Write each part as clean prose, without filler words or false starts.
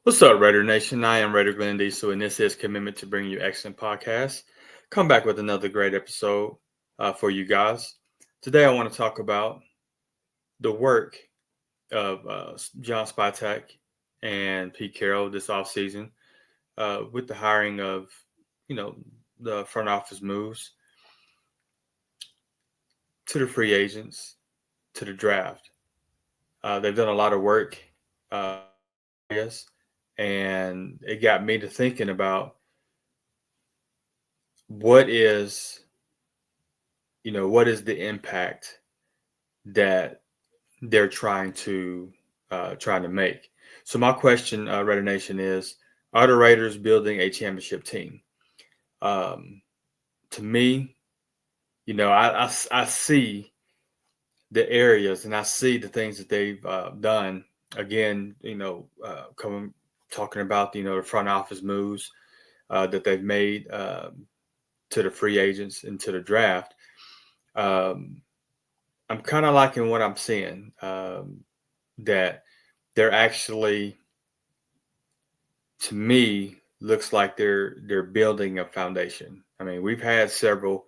What's up, Raider Nation? I am Raider Glenn Diesel, and this is Commitment to bring you excellent podcasts. Come back with another great episode for you guys. Today, I want to talk about the work of John Spytek and Pete Carroll this offseason with the hiring of, the front office moves to the free agents, to the draft. They've done a lot of work, yes, and it got me to thinking about what is what is the impact that they're trying to make. So my question, Raider Nation, is: are the Raiders building a championship team? um, to me, I see the areas and I see the things that they've done. Again, coming talking about the front office moves that they've made to the free agents and to the draft. um, I'm kind of liking what I'm seeing. That they're actually, to me, looks like they're building a foundation. I mean, we've had several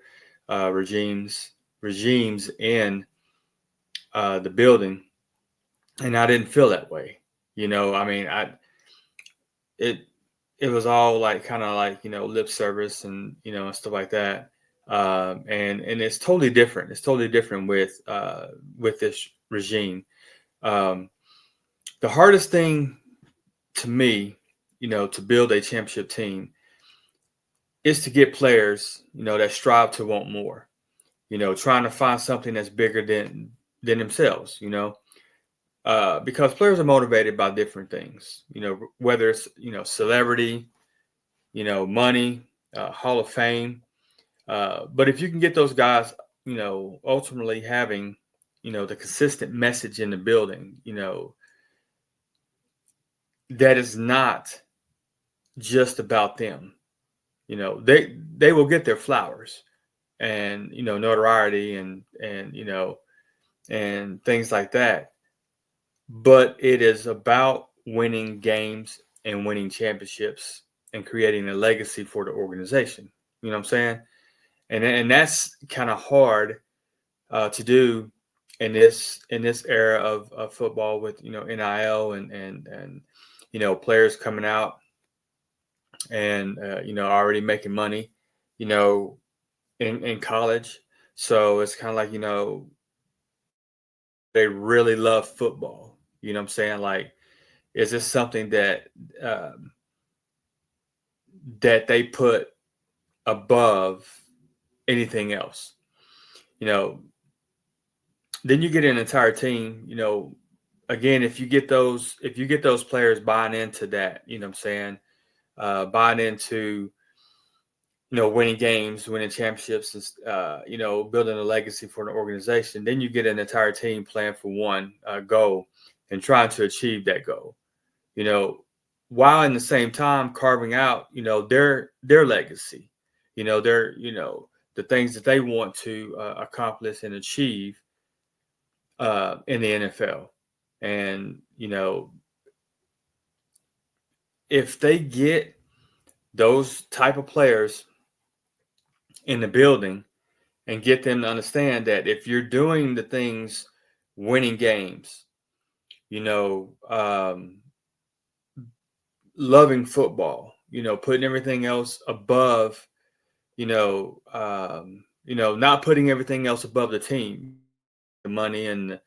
regimes in the building, and I didn't feel that way. I mean, it it was all like kind of like lip service and stuff like that. And it's totally different. It's totally different with this regime. Um, the hardest thing to me, to build a championship team is to get players, that strive to want more. Trying to find something that's bigger than themselves. Because players are motivated by different things. Whether it's celebrity, money, Hall of Fame. But if you can get those guys, ultimately having, the consistent message in the building, that is not just about them. They will get their flowers and notoriety and things like that. But it is about winning games and winning championships and creating a legacy for the organization. You know what I'm saying? And that's kind of hard to do in this era of football with NIL and players coming out and already making money, you know, in college. So it's kind of like they really love football. You know what I'm saying? Like, is this something um, that they put above anything else? You know, then you get an entire team. Again, if you get those players buying into that, what I'm saying, buying into winning games, winning championships, and building a legacy for an organization, then you get an entire team playing for one goal and trying to achieve that goal. You know, while in the same time carving out, their legacy, their the things that they want to accomplish and achieve in the NFL. And if they get those type of players in the building and get them to understand that if you're doing the things, winning games, you know, um, loving football, putting everything else above, not putting everything else above the team, the money and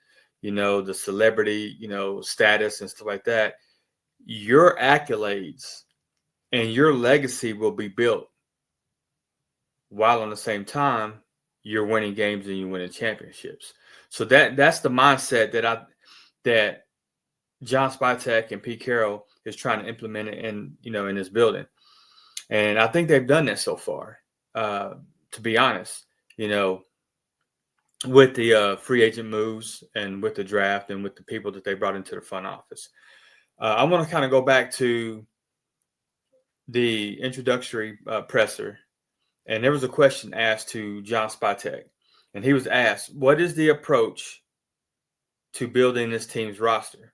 the celebrity, status and stuff like that. Your accolades and your legacy will be built while on the same time you're winning games and you're winning championships. So that's the mindset that John Spytek and Pete Carroll is trying to implement it in this building. And I think they've done that so far, to be honest, with the free agent moves and with the draft and with the people that they brought into the front office. I want to kind of go back to the introductory presser. And there was a question asked to John Spytek. And he was asked, what is the approach to building this team's roster?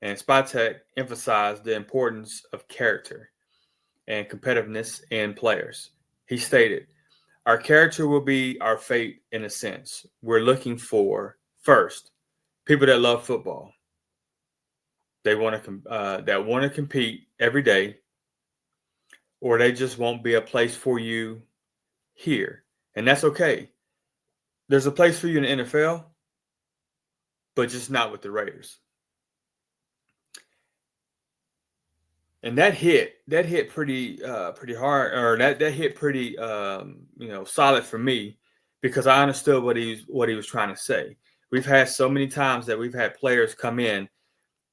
And Spytek emphasized the importance of character and competitiveness in players. He stated, "Our character will be our fate in a sense. We're looking for, first, people that love football. They want to compete every day, or they just won't be a place for you here. And that's okay. There's a place for you in the NFL, but just not with the Raiders." And that hit pretty hard, or that hit pretty solid for me, because I understood what he was trying to say. We've had so many times that we've had players come in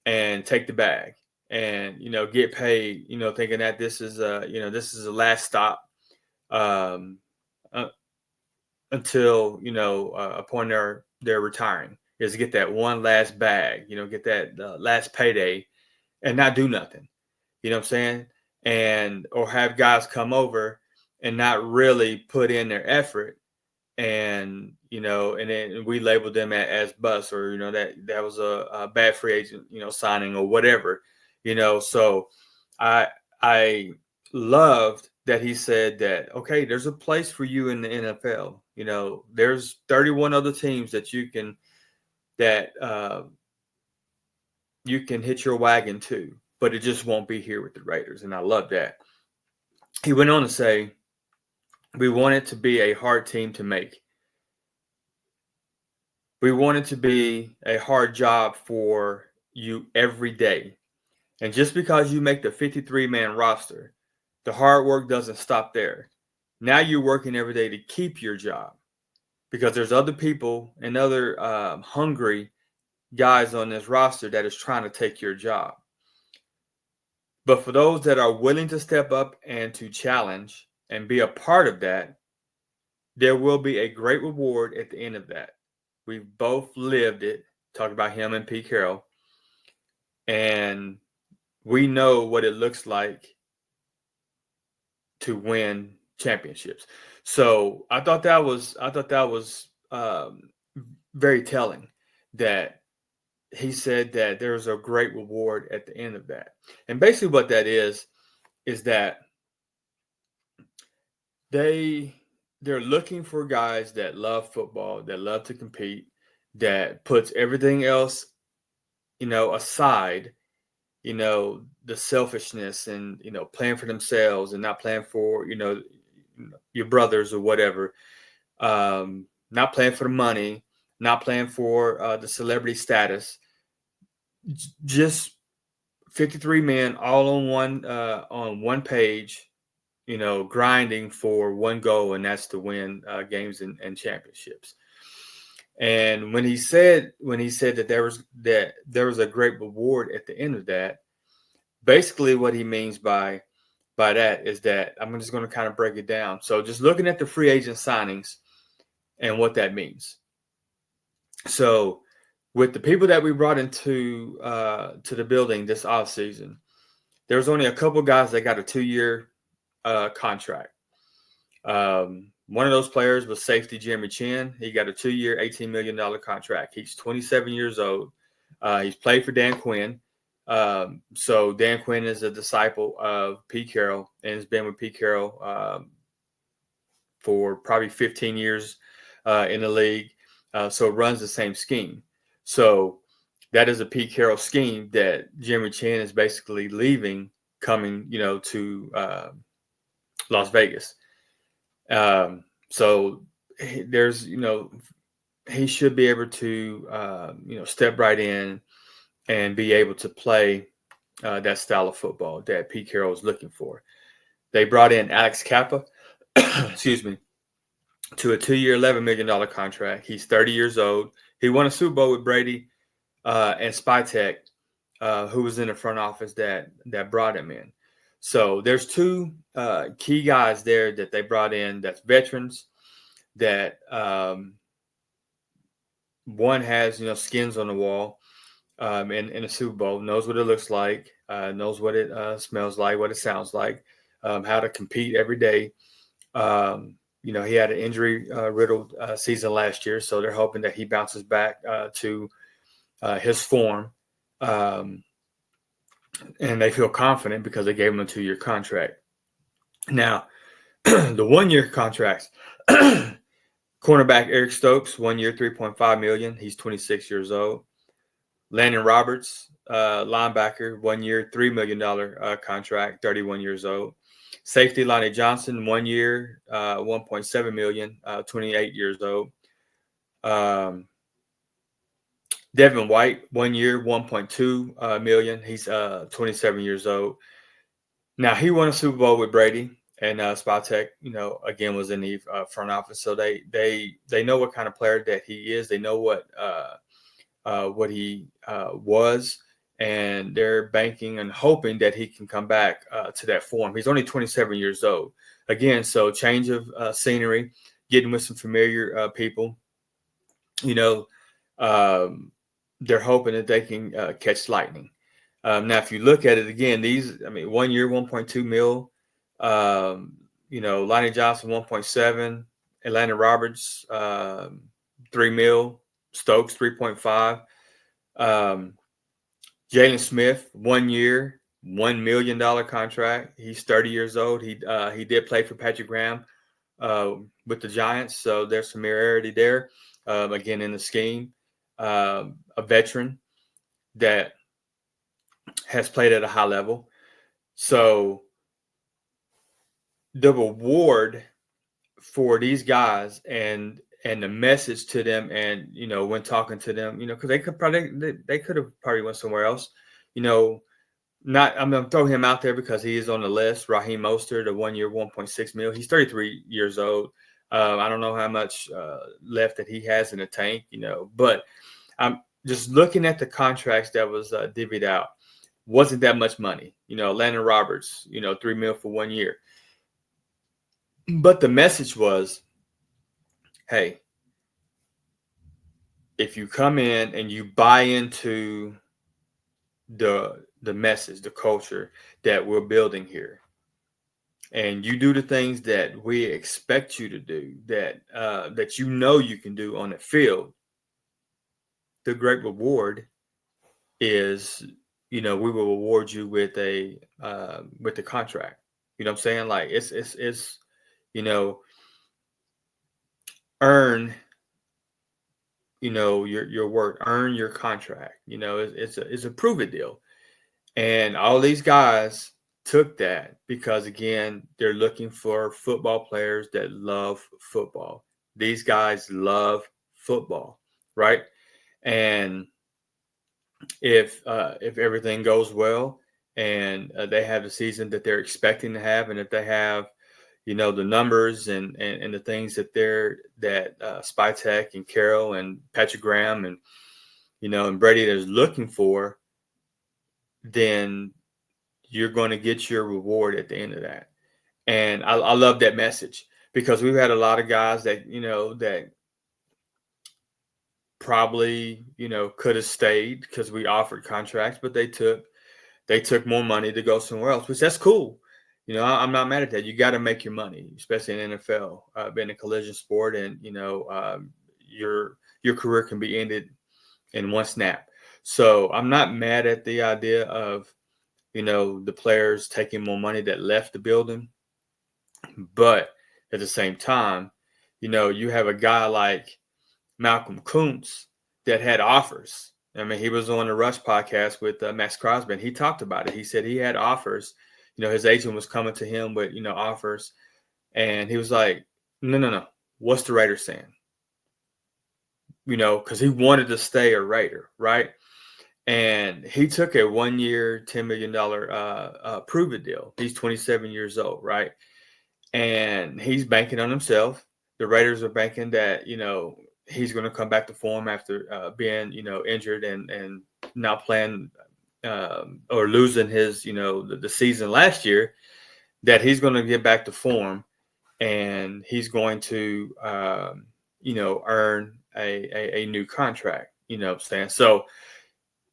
and take the bag and get paid, thinking that this is the last stop, um, uh, until upon their retiring, is to get that one last bag, get that last payday and not do nothing. You know what I'm saying? And or have guys come over and not really put in their effort, and and then we label them as bust, or that was a bad free agent signing or whatever. So I I loved that he said that, okay, there's a place for you in the NFL. There's 31 other teams that you can hitch your wagon to, but it just won't be here with the Raiders. And I love that. He went on to say, "We want it to be a hard team to make. We want it to be a hard job for you every day. And just because you make the 53-man roster, the hard work doesn't stop there. Now you're working every day to keep your job, because there's other people and other hungry guys on this roster that is trying to take your job. But for those that are willing to step up and to challenge and be a part of that, there will be a great reward at the end of that. We've both lived it," talking about him and Pete Carroll, "and we know what it looks like to win championships." So I thought that was very telling, that he said that there's a great reward at the end of that. And basically what that is that they're looking for guys that love football, that love to compete, that puts everything else, aside, the selfishness and, playing for themselves and not playing for, your brothers or whatever, not playing for the money, not playing for the celebrity status, just 53 men all on one page, grinding for one goal, and that's to win games and championships. And when he said that there was a great reward at the end of that, basically what he means by that is that, I'm just going to kind of break it down. So just looking at the free agent signings and what that means. So with the people that we brought into to the building this offseason, there was only a couple guys that got a 2-year contract. One of those players was safety Jeremy Chin. He got a 2-year, $18 million contract. He's 27 years old. He's played for Dan Quinn. So Dan Quinn is a disciple of Pete Carroll and has been with Pete Carroll for probably 15 years in the league. So it runs the same scheme. So that is a Pete Carroll scheme that Jeremy Chin is basically leaving, coming, to Las Vegas. So there's, he should be able to, step right in and be able to play that style of football that Pete Carroll is looking for. They brought in Alex Kappa, excuse me, to a 2-year, $11 million contract. He's 30 years old. He won a Super Bowl with Brady and Spytek, who was in the front office that brought him in. So there's two key guys there that they brought in, that's veterans, that one has, skins on the wall in a Super Bowl, knows what it looks like, knows what it smells like, what it sounds like, how to compete every day. He had an injury riddled season last year, so they're hoping that he bounces back to his form and they feel confident because they gave him a 2-year contract. Now, the 1-year contracts, cornerback Eric Stokes, 1 year, $3.5 million. He's 26 years old. Landon Roberts, linebacker, 1 year, $3 million contract, 31 years old. Safety Lonnie Johnson, 1 year, $1.7 million, 28 years old. Devin White, 1 year, $1.2 million. He's 27 years old. Now, he won a Super Bowl with Brady, and Spytek, again, was in the front office. So they know what kind of player that he is. They know what he was, and they're banking and hoping that he can come back to that form. He's only 27 years old. Again, so change of scenery, getting with some familiar people. They're hoping that they can catch lightning. Now, if you look at it again, 1 year, 1.2 mil. Lonnie Johnson, 1.7. Atlanta Roberts, 3 mil. Stokes, 3.5. Jalen Smith, 1 year, $1 million contract. He's 30 years old. He did play for Patrick Graham with the Giants, so there's familiarity there. Again, in the scheme, a veteran that has played at a high level. So the reward for these guys and the message to them, and when talking to them, because they could have probably went somewhere else. I'm gonna throw him out there because he is on the list. Raheem Mostert, a 1 year, $1.6 million. He's 33 years old. I don't know how much left that he has in the tank, but I'm just looking at the contracts that was divvied out. Wasn't that much money, Landon Roberts, $3 million for 1 year. But the message was, hey, if you come in and you buy into the message, the culture that we're building here, and you do the things that we expect you to do, that you can do on the field, the great reward is, we will reward you with the contract. You know what I'm saying? Like it's earn, your work, earn your contract. It's a prove it deal. And all these guys took that because, again, they're looking for football players that love football. These guys love football, right? And if everything goes well and they have the season that they're expecting to have, and if they have, the numbers and the things that Spytek and Carroll and Patrick Graham and and Brady is looking for, then you're going to get your reward at the end of that. And I love that message, because we've had a lot of guys that that probably could have stayed because we offered contracts, but they took more money to go somewhere else, which that's cool. I'm not mad at that. You got to make your money, especially in NFL, being a collision sport, and your career can be ended in one snap. So I'm not mad at the idea of the players taking more money that left the building, but at the same time, you have a guy like Malcolm Kuntz that had offers. I mean, he was on the Rush podcast with Max Crosby, and he talked about it. He said he had offers. His agent was coming to him with, offers. And he was like, no. What's the Raiders saying? Because he wanted to stay a Raider, right? And he took a 1 year, $10 million prove-it deal. He's 27 years old, right? And he's banking on himself. The Raiders are banking that, he's going to come back to form after being, injured and not playing or losing his, the season last year, that he's going to get back to form, and he's going to, earn a new contract. You know what I'm saying?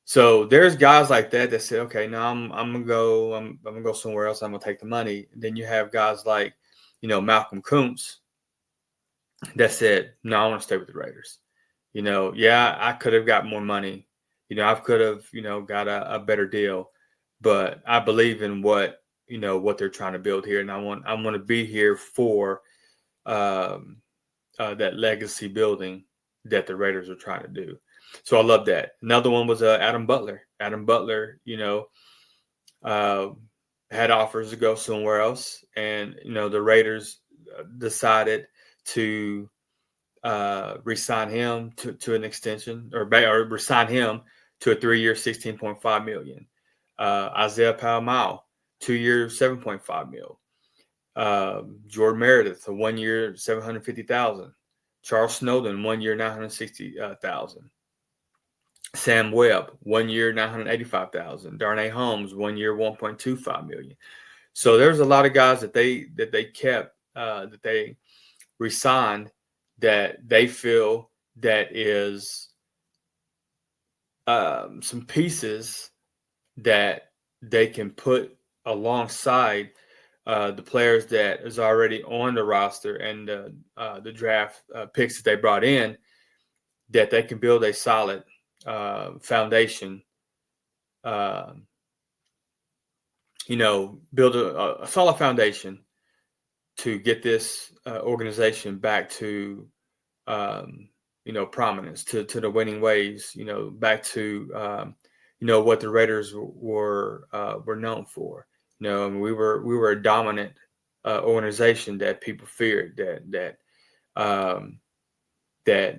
So there's guys like that say, okay, now I'm gonna go somewhere else. I'm gonna take the money. Then you have guys like, Malcolm Kuntz that said, no, I want to stay with the Raiders. Yeah, I could have got more money. I could have, got a better deal, but I believe in what they're trying to build here, and I want to be here for um, that legacy building that the Raiders are trying to do. So I love that. Another one was Adam Butler. Adam Butler, uh, had offers to go somewhere else, and the Raiders decided to re-sign him to an extension, or re-sign him to a 3-year, $16.5 million. Isaiah Palmau, 2 years, $7.5 million. Jordan Meredith, a 1 year, $750,000. Charles Snowden, 1 year, $960,000. Sam Webb, 1 year, $985,000. Darnay Holmes, 1 year, $1.25 million. So there's a lot of guys that they kept, that they re-signed, that they feel that is some pieces that they can put alongside the players that is already on the roster and the draft picks that they brought in, that they can build a solid foundation, build a solid foundation to get this organization back to, prominence, to the winning ways, back to, what the Raiders were known for. We were a dominant organization that people feared, that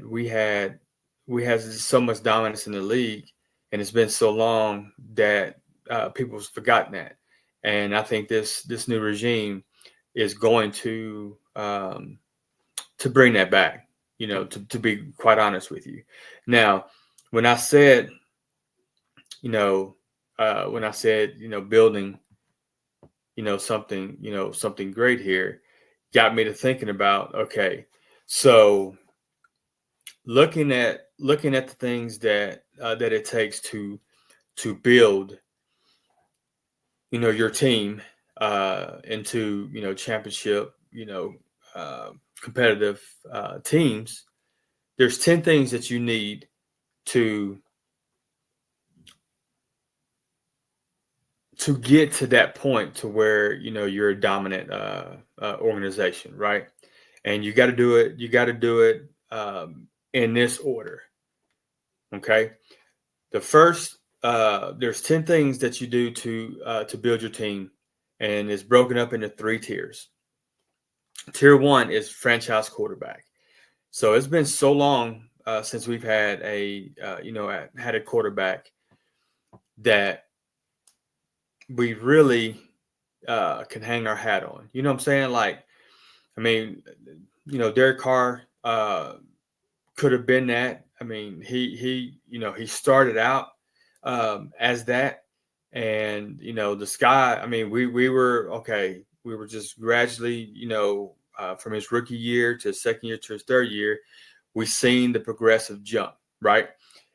we had so much dominance in the league, and it's been so long that people's forgotten that. And I think this new regime is going to bring that back, to be quite honest with you. Now, when I said, building, something great here, got me to thinking about, okay, so looking at the things that it takes to build, your team into, championship, competitive teams. There's 10 things that you need to get to that point to where, you're a dominant organization, right? And you got to do it. You got to do it in this order. Okay. The first, there's 10 things that you do to build your team, and it's broken up into 3 tiers. Tier 1 is franchise quarterback. So it's been so long since we've had a quarterback that we really can hang our hat on. You know what I'm saying? Like, I mean, Derek Carr could have been that. I mean, he started out as that, and the sky. I mean, we were okay. We were just gradually, from his rookie year to his second year to his third year, we've seen the progressive jump, right?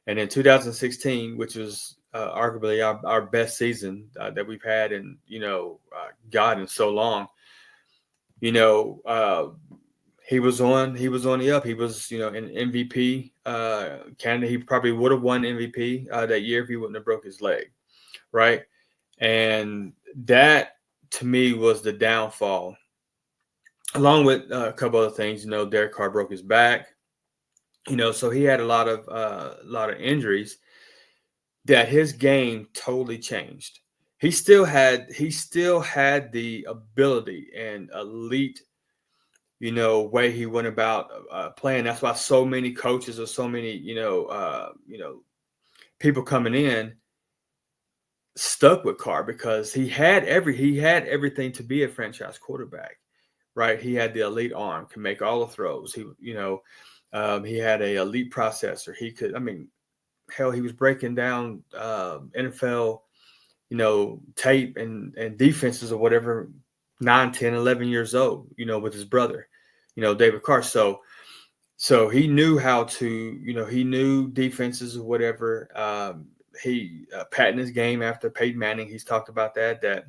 And in 2016, which was arguably our best season that we've had in, God, in so long, he was on the up. He was, an MVP candidate. He probably would have won MVP that year if he wouldn't have broke his leg, right? And that, to me, was the downfall, along with a couple other things. Derek Carr broke his back, so he had a lot of injuries that his game totally changed. He still had the ability and elite, way he went about playing. That's why so many coaches or so many, people coming in stuck with Carr, because he had everything to be a franchise quarterback, right? He had the elite arm, can make all the throws. He, he had a elite processor. He could, hell, he was breaking down NFL, tape and defenses or whatever, 9, 10, 11 years old, with his brother, David Carr. So he knew how to, he knew defenses or whatever. He patented his game after Peyton Manning. He's talked about that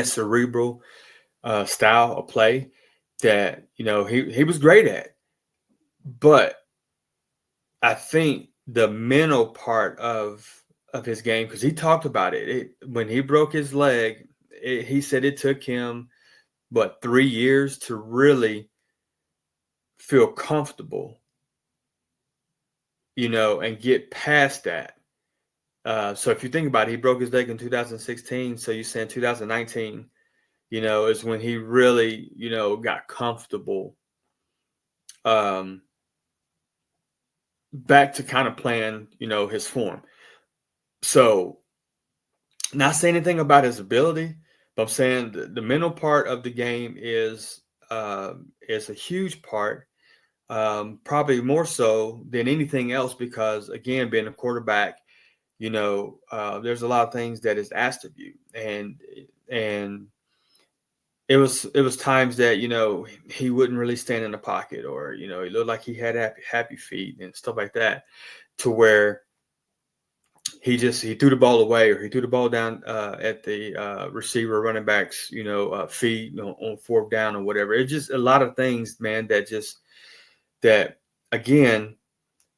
cerebral style of play that, he was great at. But I think the mental part of of his game, because he talked about it. When he broke his leg, he said it took him, 3 years to really feel comfortable, and get past that. So if you think about it, he broke his leg in 2016. So you're saying 2019, is when he really, got comfortable, back to kind of playing, his form. So not saying anything about his ability, but I'm saying the mental part of the game is a huge part, probably more so than anything else, because again, being a quarterback, there's a lot of things that is asked of you, and it was times that he wouldn't really stand in the pocket, or he looked like he had happy feet and stuff like that, to where he threw the ball away, or he threw the ball down at the receiver, running backs, feet, on fourth down or whatever. It's just a lot of things, man, that again,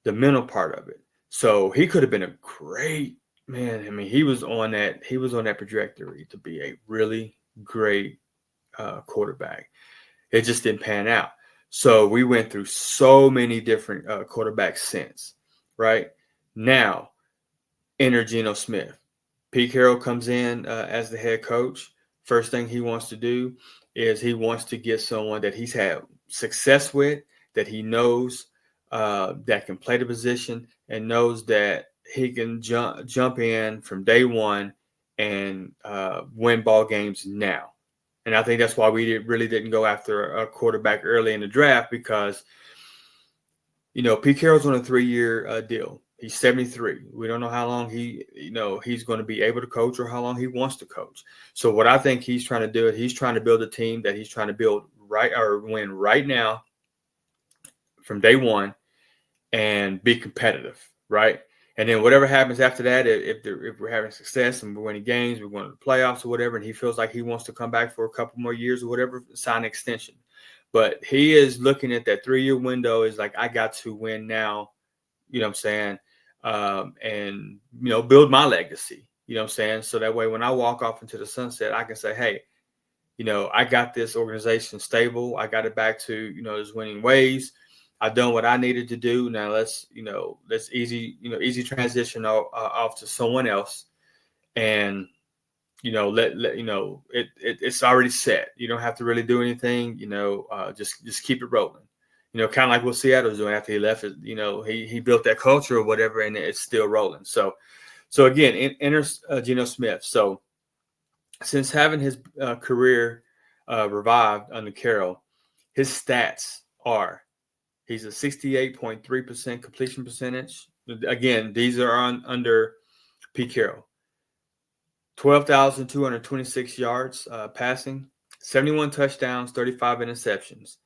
the mental part of it. So he could have been a great man. I mean, he was on that trajectory to be a really great quarterback. It just didn't pan out. So we went through so many different quarterbacks since, right? Now, enter Geno Smith. Pete Carroll comes in as the head coach. First thing he wants to do is he wants to get someone that he's had success with, that he knows that can play the position, and knows that he can jump in from day one and win ball games now. And I think that's why we really didn't go after a quarterback early in the draft, because Pete Carroll's on a 3-year deal. He's 73. We don't know how long he's going to be able to coach, or how long he wants to coach. So what I think he's trying to do is he's trying to build a team that he's trying to build win right now from day one, and be competitive, right? And then whatever happens after that, if we're having success and we're winning games, we're going to the playoffs or whatever, and he feels like he wants to come back for a couple more years or whatever, sign an extension. But he is looking at that 3-year window, is like, I got to win now, you know what I'm saying? And, build my legacy, you know what I'm saying? So that way, when I walk off into the sunset, I can say, hey, I got this organization stable. I got it back to, its winning ways. I've done what I needed to do. Now let's easy transition off to someone else, and it's already set. You don't have to really do anything. Just keep it rolling. Kind of like what Seattle's doing after he left. He built that culture or whatever, and it's still rolling. So again, enter Geno Smith. So since having his career revived under Carroll, his stats are. He's a 68.3% completion percentage. Again, these are under Pete Carroll. 12,226 yards passing, 71 touchdowns, 35 interceptions.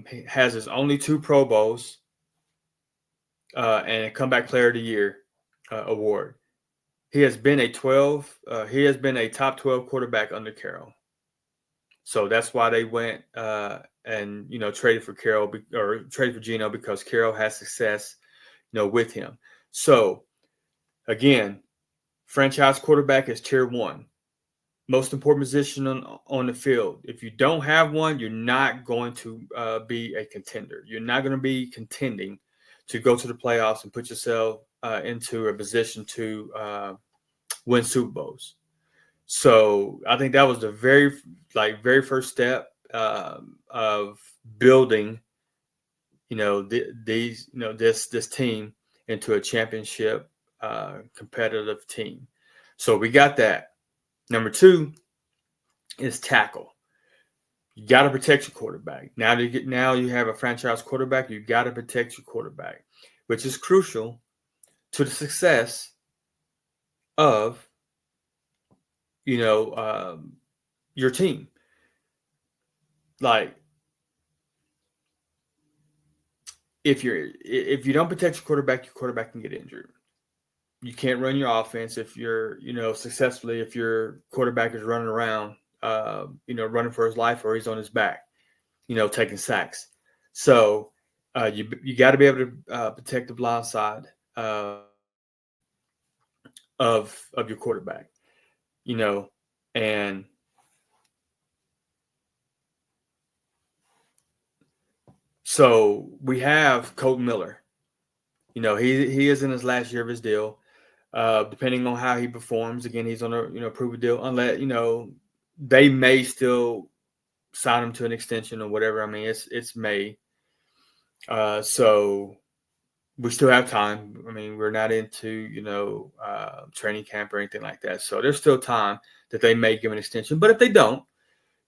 He has his only 2 Pro Bowls and a Comeback Player of the Year award. He has been a top 12 quarterback under Carroll. So that's why they went and traded for Carroll, or traded for Geno, because Carroll has success, with him. So again, franchise quarterback is tier 1, most important position on the field. If you don't have one, you're not going to be a contender. You're not going to be contending to go to the playoffs and put yourself into a position to win Super Bowls. So I think that was the very first step of building, this team into a championship competitive team. So we got that. Number 2 is tackle. You got to protect your quarterback. Now you have a franchise quarterback. You got to protect your quarterback, which is crucial to the success of your team. Like, if you don't protect your quarterback can get injured. You can't run your offense if you're successfully if your quarterback is running around, running for his life, or he's on his back, taking sacks. So you got to be able to protect the blind side. of your quarterback, and so we have Colton Miller. He is in his last year of his deal. Depending on how he performs, again, he's on a prove a deal. Unless they may still sign him to an extension or whatever. I mean, it's May, so we still have time. I mean, we're not into training camp or anything like that. So there's still time that they may give an extension. But if they don't,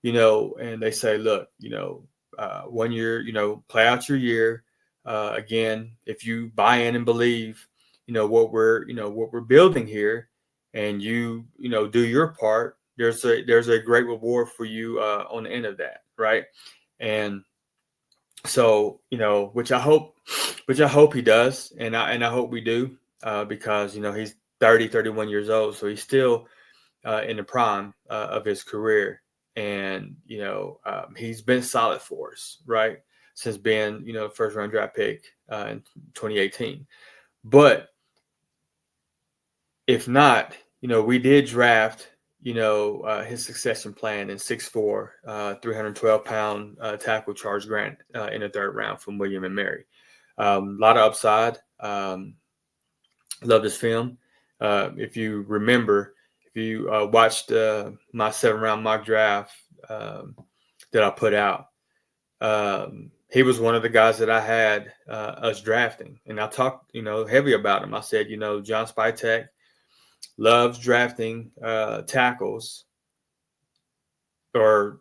and they say, look, 1 year, play out your year. Again, if you buy in and believe, what we're building here, and do your part, there's a great reward for you on the end of that, right? And so, which I hope he does, and I hope we do, because he's 31 years old, so he's still in the prime of his career. And, he's been solid for us, right? Since being, first round draft pick in 2018. But if not, we did draft, his succession plan in 6'4", 312-pound tackle Charles Grant in the third round from William and Mary. A lot of upside. Love this film. If you remember, if you watched my 7-round mock draft that I put out, he was one of the guys that I had us drafting. And I talked, heavy about him. I said, John Spytek loves drafting tackles or,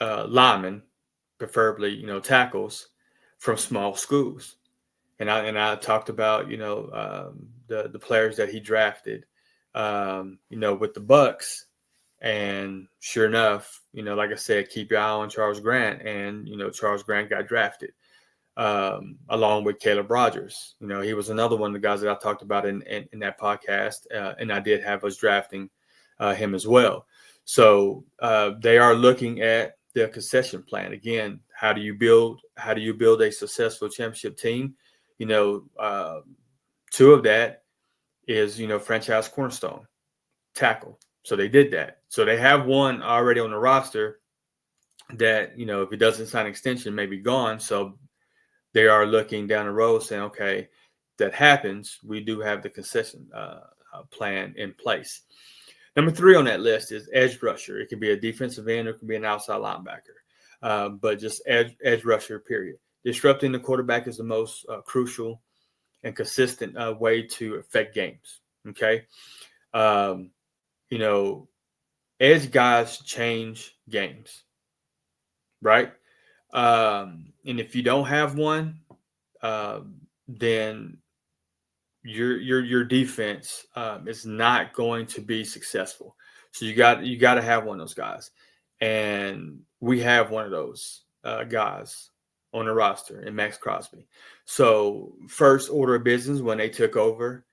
linemen, preferably, tackles from small schools. And I talked about, the players that he drafted, with the Bucks. And sure enough, like I said, keep your eye on Charles Grant. And, Charles Grant got drafted along with Caleb Rogers. He was another one of the guys that I talked about in that podcast. And I did have us drafting him as well. So they are looking at the concession plan. Again, how do you build a successful championship team? Two of that is, franchise cornerstone tackle. So they did that. So they have one already on the roster that, if it doesn't sign extension, may be gone. So they are looking down the road saying, okay, that happens. We do have the concession plan in place. Number 3 on that list is edge rusher. It could be a defensive end or it could be an outside linebacker, but just edge rusher, period. Disrupting the quarterback is the most crucial and consistent way to affect games. Okay. Edge guys change games, right? And if you don't have one, then your defense is not going to be successful. So you got to have one of those guys, and we have one of those guys on the roster in Max Crosby. So first order of business when they took over,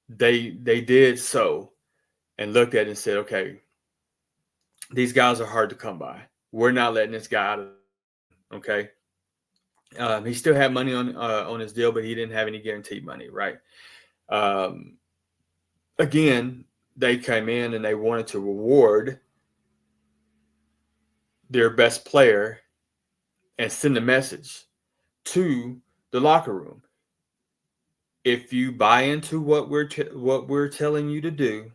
they did so and looked at it and said, okay, these guys are hard to come by. We're not letting this guy out of it. Okay. He still had money on his deal, but he didn't have any guaranteed money, right? Again, they came in and they wanted to reward their best player and send a message to the locker room. If you buy into what we're telling you to do,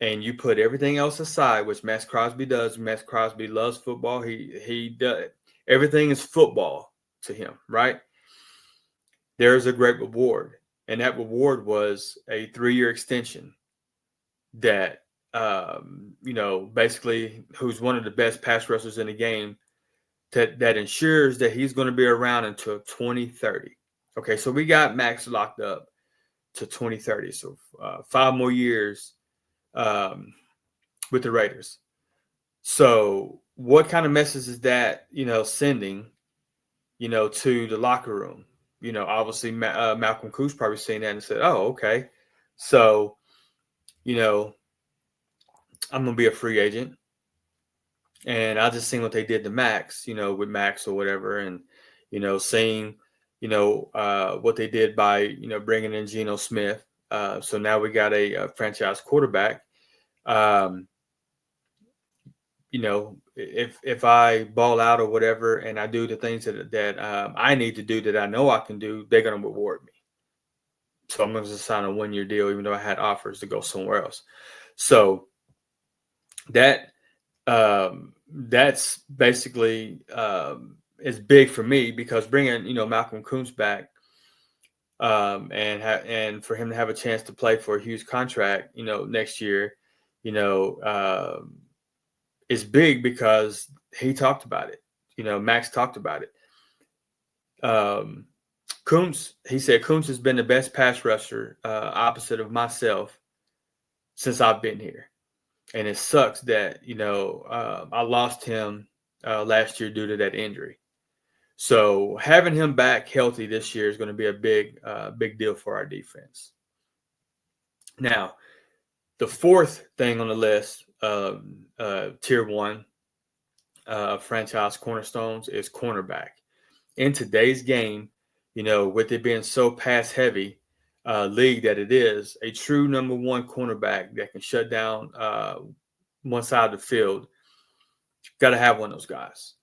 and you put everything else aside, which Max Crosby does. Max Crosby loves football. He does. Everything is football to him, right? There's a great reward. And that reward was a 3-year extension that, basically who's one of the best pass rushers in the game that ensures that he's going to be around until 2030. Okay, so we got Max locked up to 2030. So 5 more years with the Raiders. So what kind of message is that, sending, to the locker room? Obviously Malcolm Coos probably seen that and said, oh, okay. So, I'm going to be a free agent. And I just seen what they did to Max, with Max or whatever. And, seeing, what they did by, bringing in Geno Smith. So now we got a franchise quarterback. If I ball out or whatever, and I do the things that I need to do that I know I can do, they're going to reward me. So I'm going to sign a 1-year deal, even though I had offers to go somewhere else. So that's basically is big for me, because bringing Malcolm Kuntz back, and for him to have a chance to play for a huge contract next year, is big, because he talked about it. Max talked about it. Kuntz, he said Kuntz has been the best pass rusher opposite of myself since I've been here. And it sucks that, I lost him last year due to that injury. So having him back healthy this year is going to be a big deal for our defense. Now, the fourth thing on the list, tier 1 franchise cornerstones, is cornerback. In today's game, with it being so pass heavy league that it is, a true number 1 cornerback that can shut down one side of the field, got to have one of those guys.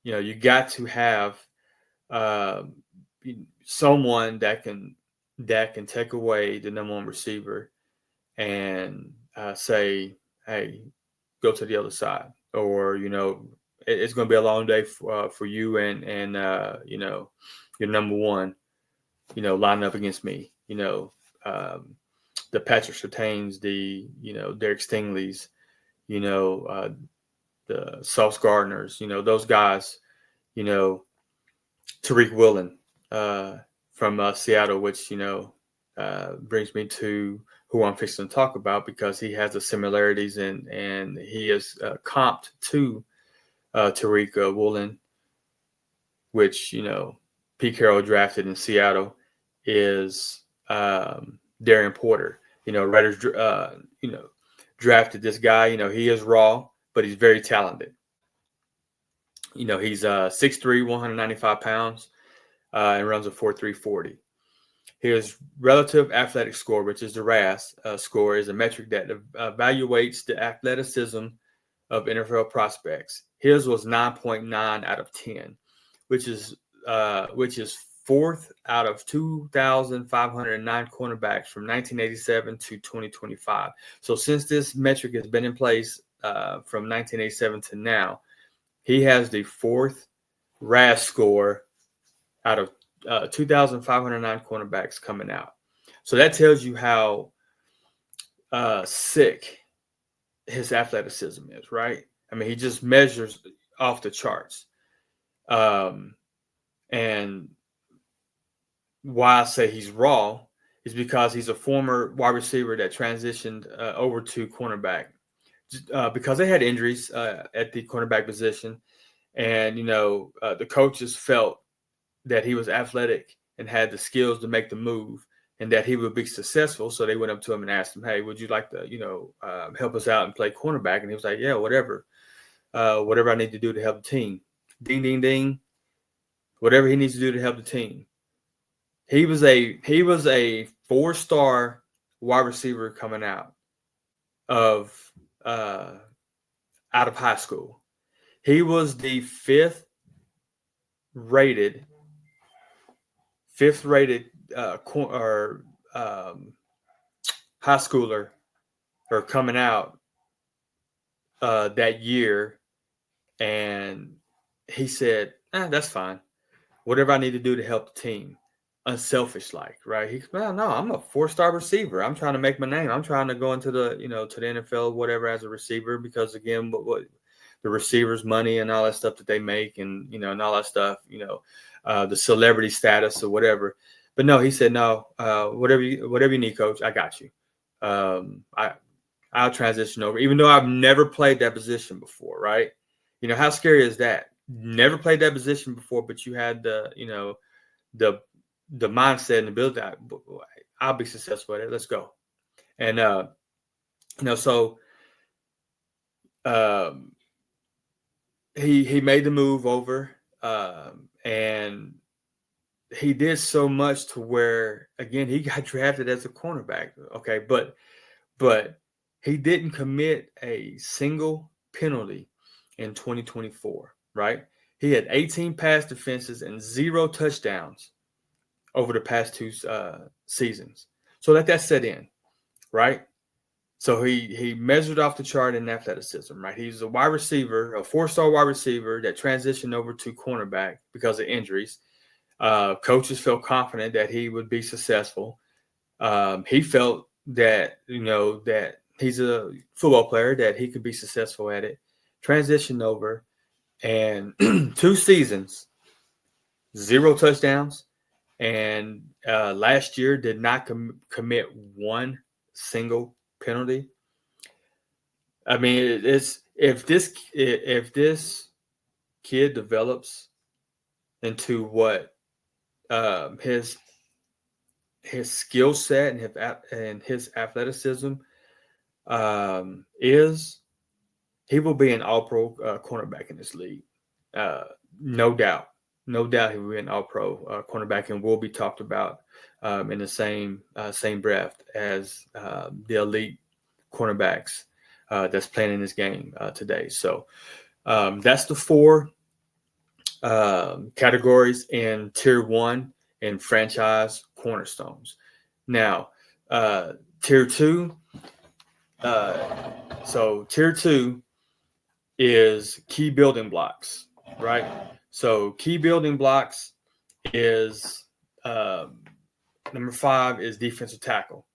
You got to have someone that can take away the number 1 receiver and say, hey, go to the other side, or it's going to be a long day for you and your number 1, line up against me. The Patrick Surtains, the Derek Stingley's, the Sauce Gardners, those guys, Tariq Woolen from Seattle, which brings me to who I'm fixing to talk about, because he has the similarities and he is comped to Tariq Woolen, which Pete Carroll drafted in Seattle, is Darian Porter. Raiders drafted this guy. He is raw, but he's very talented. He's 6'3", 195 pounds, and runs a 4.3 40. His relative athletic score, which is the RAS score, is a metric that evaluates the athleticism of NFL prospects. His was 9.9 out of 10, which is 4th out of 2,509 cornerbacks from 1987 to 2025. So since this metric has been in place from 1987 to now, he has the 4th RAS score out of 2,509 cornerbacks coming out. So that tells you how sick his athleticism is, right? I mean, he just measures off the charts. And why I say he's raw is because he's a former wide receiver that transitioned over to cornerback because they had injuries at the cornerback position. And, the coaches felt that he was athletic and had the skills to make the move and that he would be successful. So they went up to him and asked him, hey, would you like to, help us out and play cornerback? And he was like, yeah, whatever. Whatever I need to do to help the team. Ding, ding, ding. Whatever he needs to do to help the team. He was a 4-star wide receiver coming out of high school. He was the fifth rated high schooler or coming out that year, and he said, that's fine. Whatever I need to do to help the team. Unselfish, like, right? He's, well, no, I'm a 4-star receiver. I'm trying to make my name. I'm trying to go into the, to the NFL, whatever, as a receiver, because again, what the receivers' money and all that stuff that they make, and and all that stuff, the celebrity status or whatever. But no, he said, no, whatever you need, coach, I got you. I'll transition over, even though I've never played that position before, right? How scary is that? Never played that position before, but you had the mindset and the ability. I'll be successful at it. Let's go. And so he made the move over, and he did so much to where, again, he got drafted as a cornerback. Okay, but he didn't commit a single penalty in 2024, right? He had 18 pass defenses and 0 touchdowns over the past 2 seasons. So let that set in, right? So he measured off the chart in athleticism, right? He's a wide receiver, a 4-star wide receiver that transitioned over to cornerback because of injuries. Coaches felt confident that he would be successful. He felt that, that he's a football player, that he could be successful at it. Transitioned over, and 2 seasons, 0 touchdowns, and last year did not commit one single penalty. I mean, it's if this kid develops into what his skill set and his athleticism is, he will be an all-pro cornerback in this league. No doubt. No doubt he will be an all-pro cornerback and will be talked about in the same breath as the elite cornerbacks that's playing in this game today. So that's the 4 categories in Tier 1 and franchise cornerstones. Now, Tier 2. So Tier 2 is key building blocks, right? So key building blocks is number 5 is defensive tackle.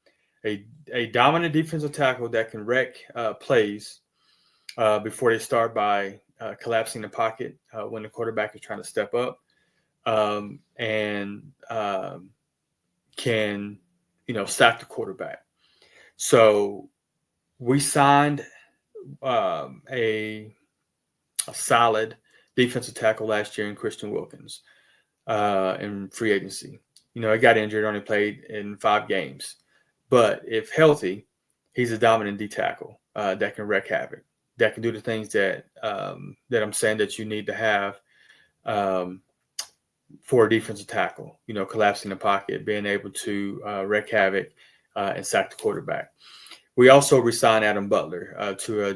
A dominant defensive tackle that can wreck plays before they start by collapsing the pocket when the quarterback is trying to step up, and can, sack the quarterback. So we signed a solid defensive tackle last year in Christian Wilkins in free agency. He got injured, only played in 5 games. But if healthy, he's a dominant D tackle that can wreak havoc, that can do the things that I'm saying that you need to have for a defensive tackle, collapsing the pocket, being able to wreak havoc and sack the quarterback. We also re-signed Adam Butler to a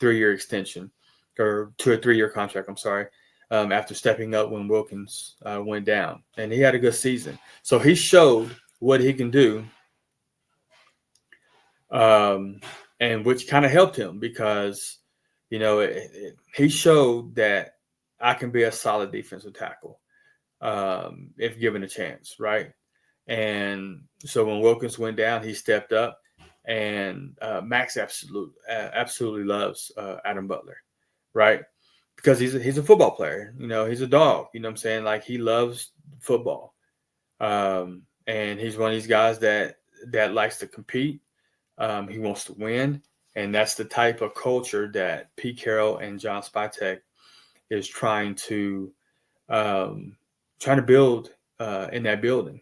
3-year extension, or to a 3-year contract, I'm sorry, after stepping up when Wilkins went down. And he had a good season. So he showed what he can do, and which kind of helped him because, he showed that I can be a solid defensive tackle if given a chance, right? And so when Wilkins went down, he stepped up. And Max absolutely loves Adam Butler, right? Because he's a football player. He's a dog. You know what I'm saying? Like, he loves football, and he's one of these guys that likes to compete. He wants to win, and that's the type of culture that Pete Carroll and John Spytek is trying to build in that building.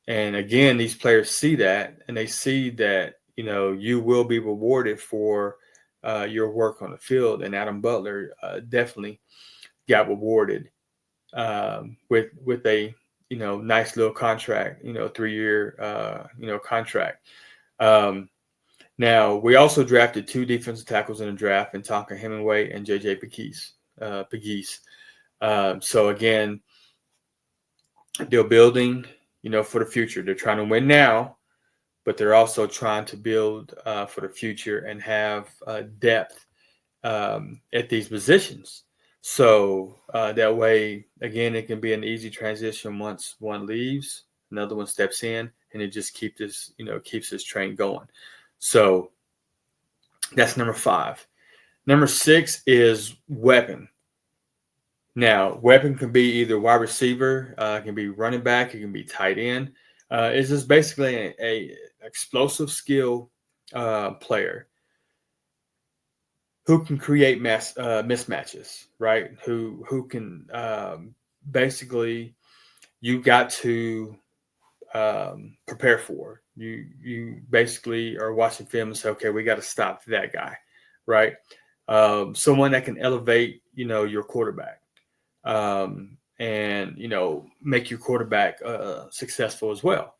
And again, these players see that, and they see that you will be rewarded for your work on the field. And Adam Butler definitely got rewarded with a nice little contract, 3-year contract. Now we also drafted 2 defensive tackles in the draft, in Tonka Hemingway and JJ Pegues. So again, they're building, for the future. They're trying to win now, but they're also trying to build for the future and have depth at these positions. So that way, again, it can be an easy transition. Once one leaves, another one steps in, and it just keeps this train going. So that's number 5. Number 6 is weapon. Now, weapon can be either wide receiver, it can be running back, it can be tight end. It's just basically a explosive skill player who can create mismatches, right? Who can basically, you got to prepare for. You basically are watching film and say, okay, we got to stop that guy, right? Someone that can elevate, your quarterback. and make your quarterback successful as well.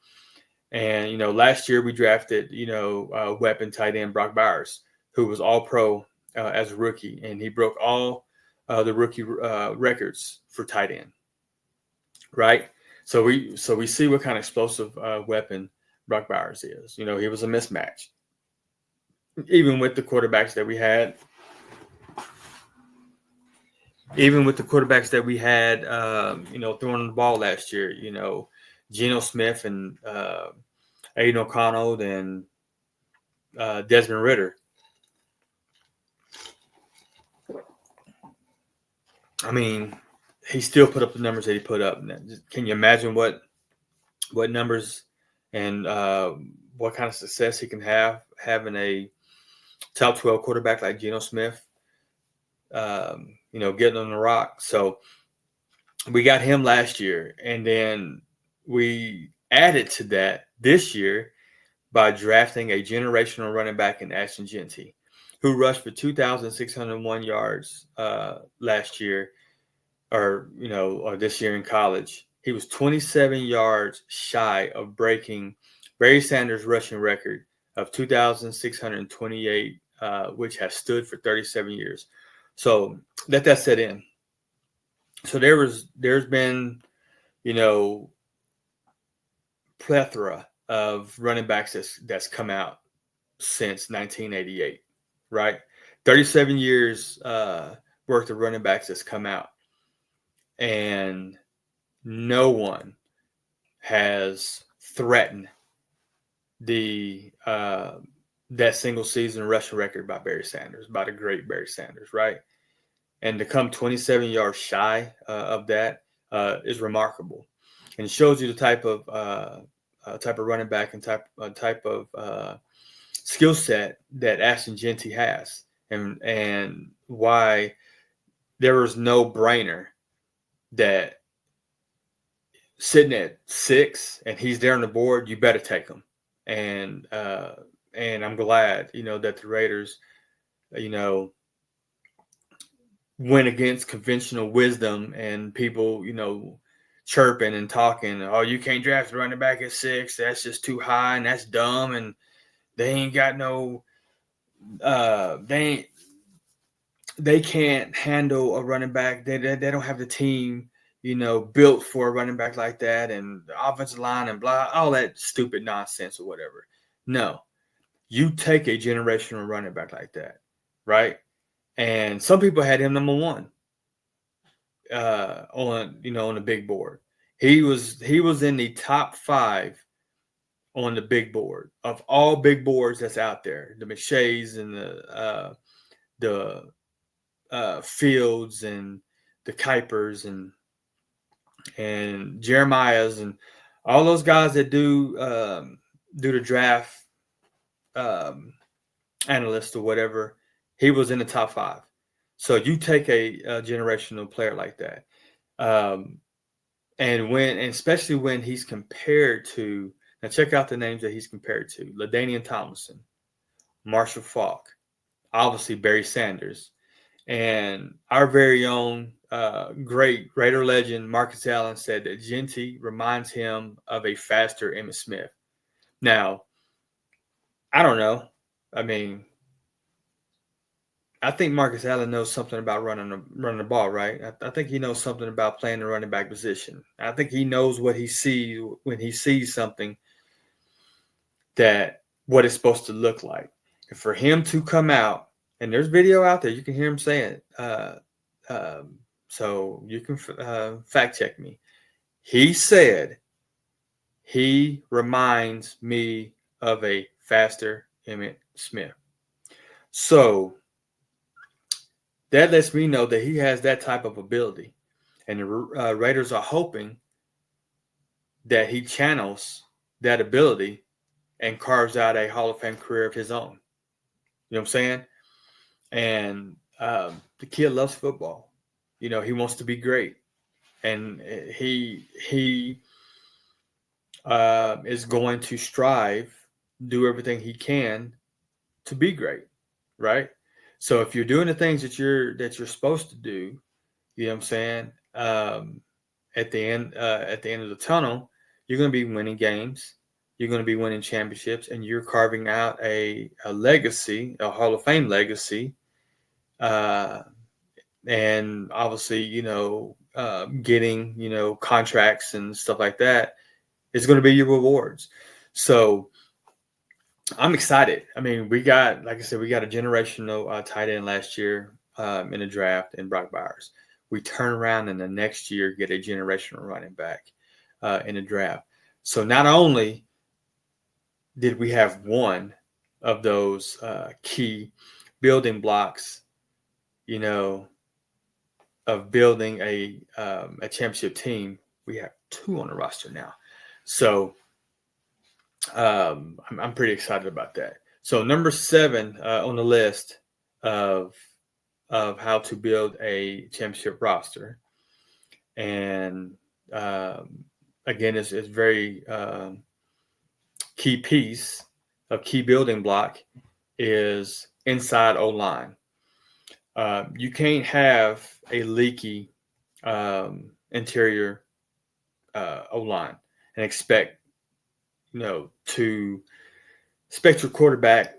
And last year we drafted weapon tight end Brock Bowers, who was All Pro as a rookie, and he broke all the rookie records for tight end. Right. So we see what kind of explosive weapon Brock Bowers is. He was a mismatch, even with the quarterbacks that we had. Even with the quarterbacks that we had, throwing the ball last year, Geno Smith and Aiden O'Connell and Desmond Ridder. I mean, he still put up the numbers that he put up. Can you imagine what numbers and what kind of success he can have having a top 12 quarterback like Geno Smith? Getting on the rock. So we got him last year, and then we added to that this year by drafting a generational running back in Ashton Jeanty, who rushed for 2,601 yards last year, or this year in college. He was 27 yards shy of breaking Barry Sanders' rushing record of 2,628, which has stood for 37 years. So let that set in. So there's been, plethora of running backs that's come out since 1988, right? 37 years worth of running backs that's come out, and no one has threatened the that single season rushing record by Barry Sanders, by the great Barry Sanders, right? And to come 27 yards shy of that is remarkable, and it shows you the type of running back and type of skill set that Ashton Jeanty has, and why there was no brainer that sitting at 6 and he's there on the board, you better take him. And I'm glad that the Raiders went against conventional wisdom and people, chirping and talking. Oh, you can't draft a running back at 6. That's just too high, and that's dumb. And they ain't got no. They can't handle a running back. They don't have the team, built for a running back like that, and the offensive line and blah, all that stupid nonsense or whatever. No, you take a generational running back like that, right? And some people had him number 1 on the big board. He was in the top 5 on the big board of all big boards that's out there. The McShays and the Fields and the Kuipers and Jeremiah's and all those guys that do the draft analyst or whatever. He was in the top 5. So you take a generational player like that, and especially when he's compared to, now check out the names that he's compared to: LaDainian Tomlinson, Marshall Faulk, obviously Barry Sanders, and our very own great Raider legend Marcus Allen said that Jeanty reminds him of a faster Emmitt Smith. Now, I don't know. I mean, I think Marcus Allen knows something about running the ball, right? I think he knows something about playing the running back position. I think he knows what he sees when he sees something, that what it's supposed to look like. And for him to come out, and there's video out there, you can hear him saying it. So you can fact check me. He said he reminds me of a faster Emmitt Smith. So that lets me know that he has that type of ability. And the Raiders are hoping that he channels that ability and carves out a Hall of Fame career of his own. You know what I'm saying? And the kid loves football. He wants to be great. And he is going to strive, do everything he can to be great, right? So if you're doing the things that you're supposed to do, you know what I'm saying? at the end of the tunnel, you're going to be winning games. You're going to be winning championships, and you're carving out a legacy, a Hall of Fame legacy. And obviously, getting, contracts and stuff like that is going to be your rewards. So I'm excited. I mean, like I said, we got a generational tight end last year in the draft in Brock Bowers. We turn around and the next year get a generational running back in the draft. So not only did we have one of those key building blocks, of building a championship team, we have two on the roster now. So I'm pretty excited about that. So number 7 on the list of how to build a championship roster, and again, it's very key piece of key building block is inside O-line. You can't have a leaky interior O-line and expect your quarterback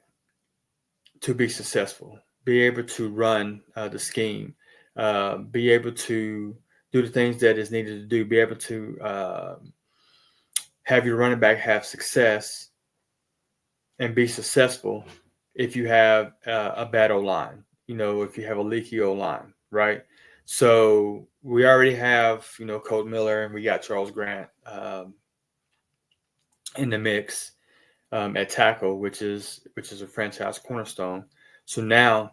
to be successful, be able to run the scheme, be able to do the things that is needed to do, be able to have your running back have success and be successful if you have a bad O-line, if you have a leaky O-line, right? So we already have, Colt Miller, and we got Charles Grant in the mix at tackle, which is a franchise cornerstone. So now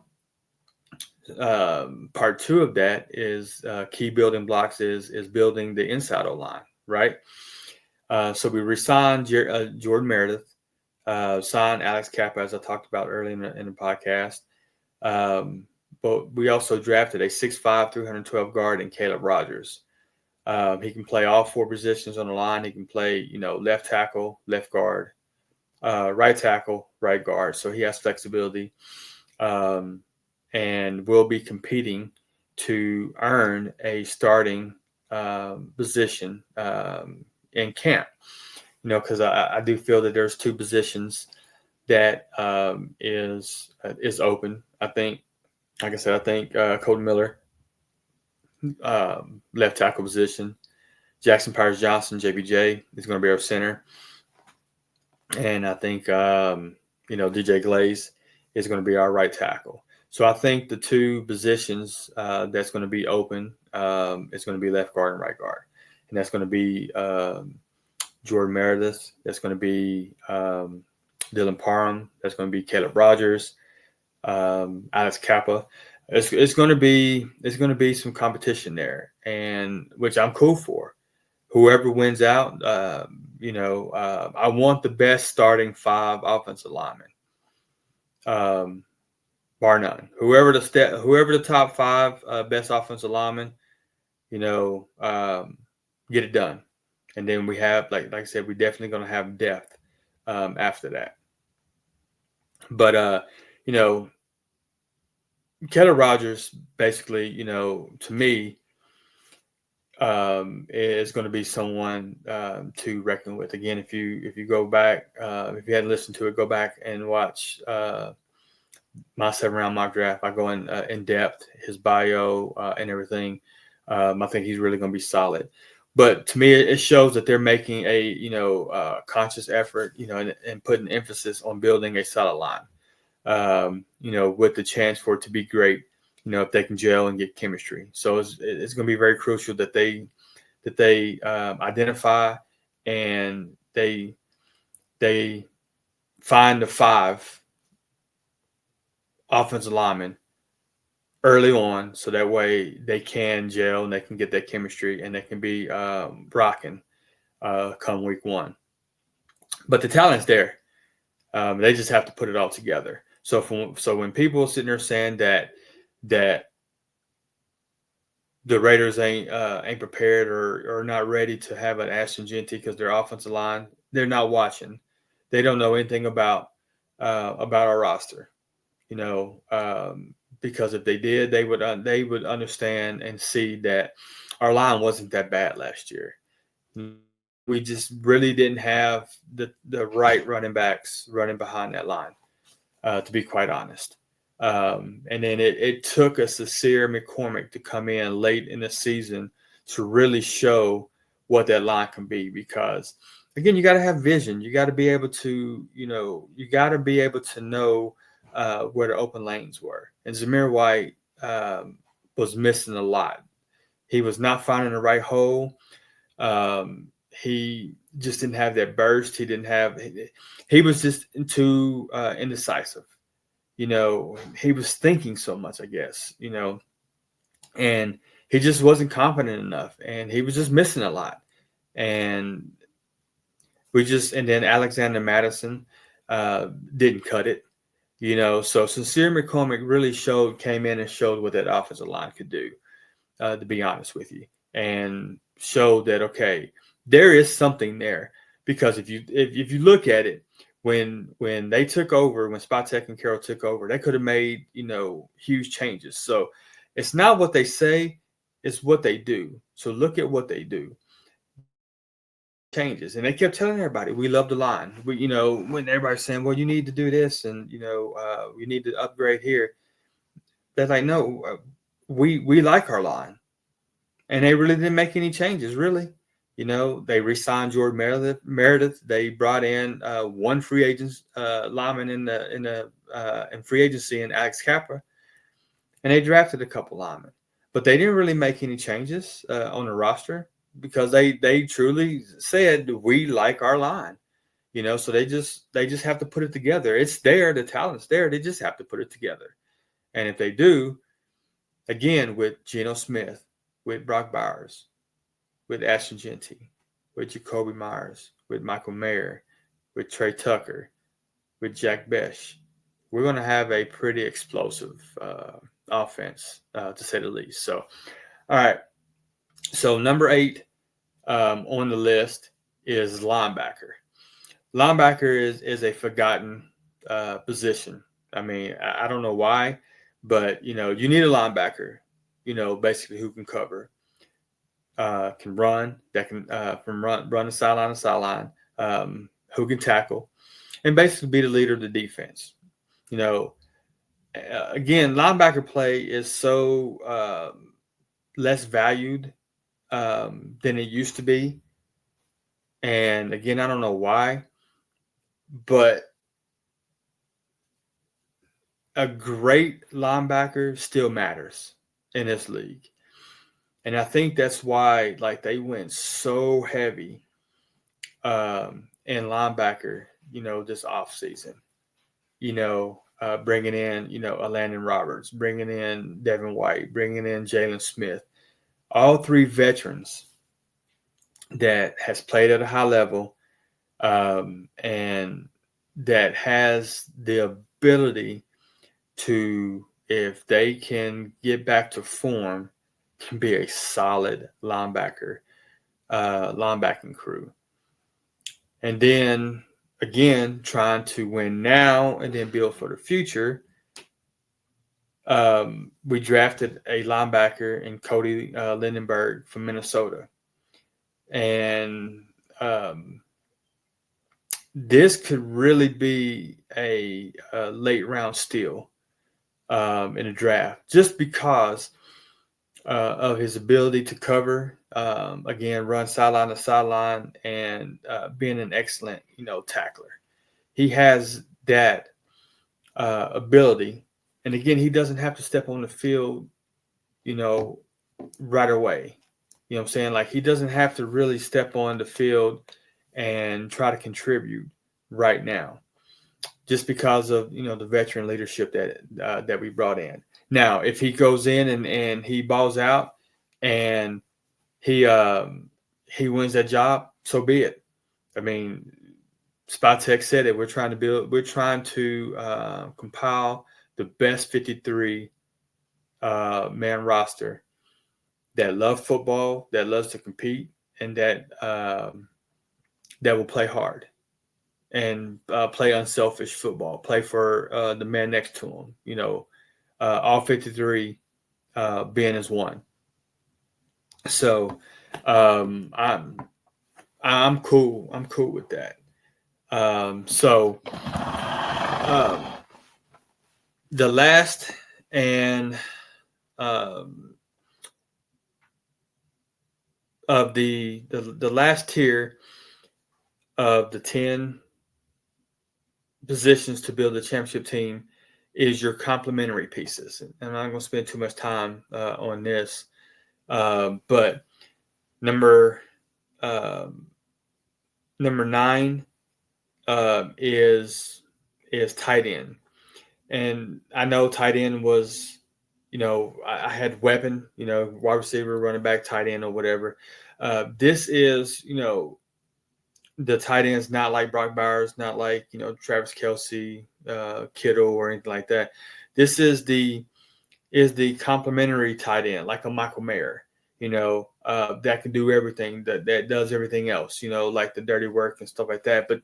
part 2 of that is key building blocks is building the inside O-line, right? So we re-signed Jordan Meredith, signed Alex Kappa, as I talked about earlier in the podcast. But we also drafted a 6'5", 312 guard in Caleb Rogers. He can play all 4 positions on the line. He can play, left tackle, left guard, right tackle, right guard. So he has flexibility, and will be competing to earn a starting position in camp. Because I do feel that there's 2 positions that is open. I think, like I said, Colton Miller, left tackle position. Jackson Powers Johnson, JBJ, is going to be our center. And I think, DJ Glaze is going to be our right tackle. So I think the 2 positions that's going to be open is going to be left guard and right guard. And that's going to be Jordan Meredith. That's going to be Dylan Parham. That's going to be Caleb Rogers, Alex Kappa. It's going to be some competition there, and which I'm cool for. Whoever wins out, I want the best starting 5 offensive linemen, bar none. Whoever the top 5 best offensive linemen, get it done. And then we have, like I said, we're definitely going to have depth after that. But Caleb Rogers, basically, to me, is going to be someone to reckon with. Again, if you go back, if you hadn't listened to it, go back and watch my 7-round mock draft. I go in depth, his bio and everything. I think he's really going to be solid. But to me, it shows that they're making a conscious effort, and putting emphasis on building a solid line. With the chance for it to be great, if they can gel and get chemistry. So it's going to be very crucial that they identify and they find the 5 offensive linemen early on, so that way they can gel and they can get that chemistry and they can be rocking come week 1. But the talent's there. They just have to put it all together. So when people are sitting there saying that the Raiders ain't prepared or not ready to have an Ashton Jeanty because their offensive line, they're not watching. They don't know anything about our roster, because if they did, they would understand and see that our line wasn't that bad last year. We just really didn't have the right running backs running behind that line, to be quite honest. And then it took us Sear McCormick to come in late in the season to really show what that line can be. Because again, you got to have vision. You got to be able to, know where the open lanes were. And Zamir White was missing a lot. He was not finding the right hole. He just didn't have that burst. He was just too indecisive. He was thinking so much, I guess, and he just wasn't confident enough, and he was just missing a lot. And then Alexander Madison didn't cut it, so Sincere McCormick really came in and showed what that offensive line could do, to be honest with you, and showed that, okay, there is something there. Because if you look at it, when they took over, when Spytek and Carroll took over, they could have made, huge changes. So it's not what they say, it's what they do. So look at what they do. Changes. And they kept telling everybody, we love the line. When everybody's saying, well, you need to do this, and you need to upgrade here. They're like, no, we like our line. And they really didn't make any changes, really. They re-signed Jordan Meredith. They brought in one free agent lineman in free agency in Alex Capra, and they drafted a couple linemen. But they didn't really make any changes on the roster because they truly said, we like our line. So they just have to put it together. It's there, the talent's there. They just have to put it together. And if they do, again, with Geno Smith, with Brock Bowers, with Ashton Genty, with Jacoby Myers, with Michael Mayer, with Trey Tucker, with Jack Besh, we're going to have a pretty explosive offense, to say the least. So, all right. So number 8 on the list is linebacker. Linebacker is a forgotten position. I mean, I don't know why, but, you need a linebacker, basically who can cover. Can run, that can run the sideline to sideline, who can tackle, and basically be the leader of the defense. Again, linebacker play is so less valued than it used to be. And again, I don't know why, but a great linebacker still matters in this league. And I think that's why, they went so heavy in linebacker, this offseason. Bringing in, a Landon Roberts, bringing in Devin White, bringing in Jalen Smith. All 3 veterans that has played at a high level and that has the ability to, if they can get back to form, can be a solid linebacking crew. And then, again, trying to win now and then build for the future. We drafted a linebacker in Cody Lindenberg from Minnesota. And this could really be a late round steal in the draft, just because of his ability to cover, again, run sideline to sideline, and being an excellent, tackler. He has that ability. And again, he doesn't have to step on the field, right away. You know what I'm saying? He doesn't have to really step on the field and try to contribute right now, just because of, the veteran leadership that we brought in. Now, if he goes in and he balls out and he wins that job, so be it. I mean, Spytek said it. We're trying to compile the best 53 man roster that love football, that loves to compete, and that will play hard and play unselfish football, play for the man next to him, all 53 being as one. So I'm cool. I'm cool with that. So um, the last and um, of the last tier of the 10 positions to build a championship team is your complementary pieces. And I'm not going to spend too much time on this, but number um, number 9 is tight end. And I know tight end was, I had weapon, wide receiver, running back, tight end, or whatever. This is, the tight end's not like Brock Bowers, not like, Travis Kelce, Kittle, or anything like that. This is the complementary tight end, like a Michael Mayer, that can do everything, that does everything else, like the dirty work and stuff like that. But,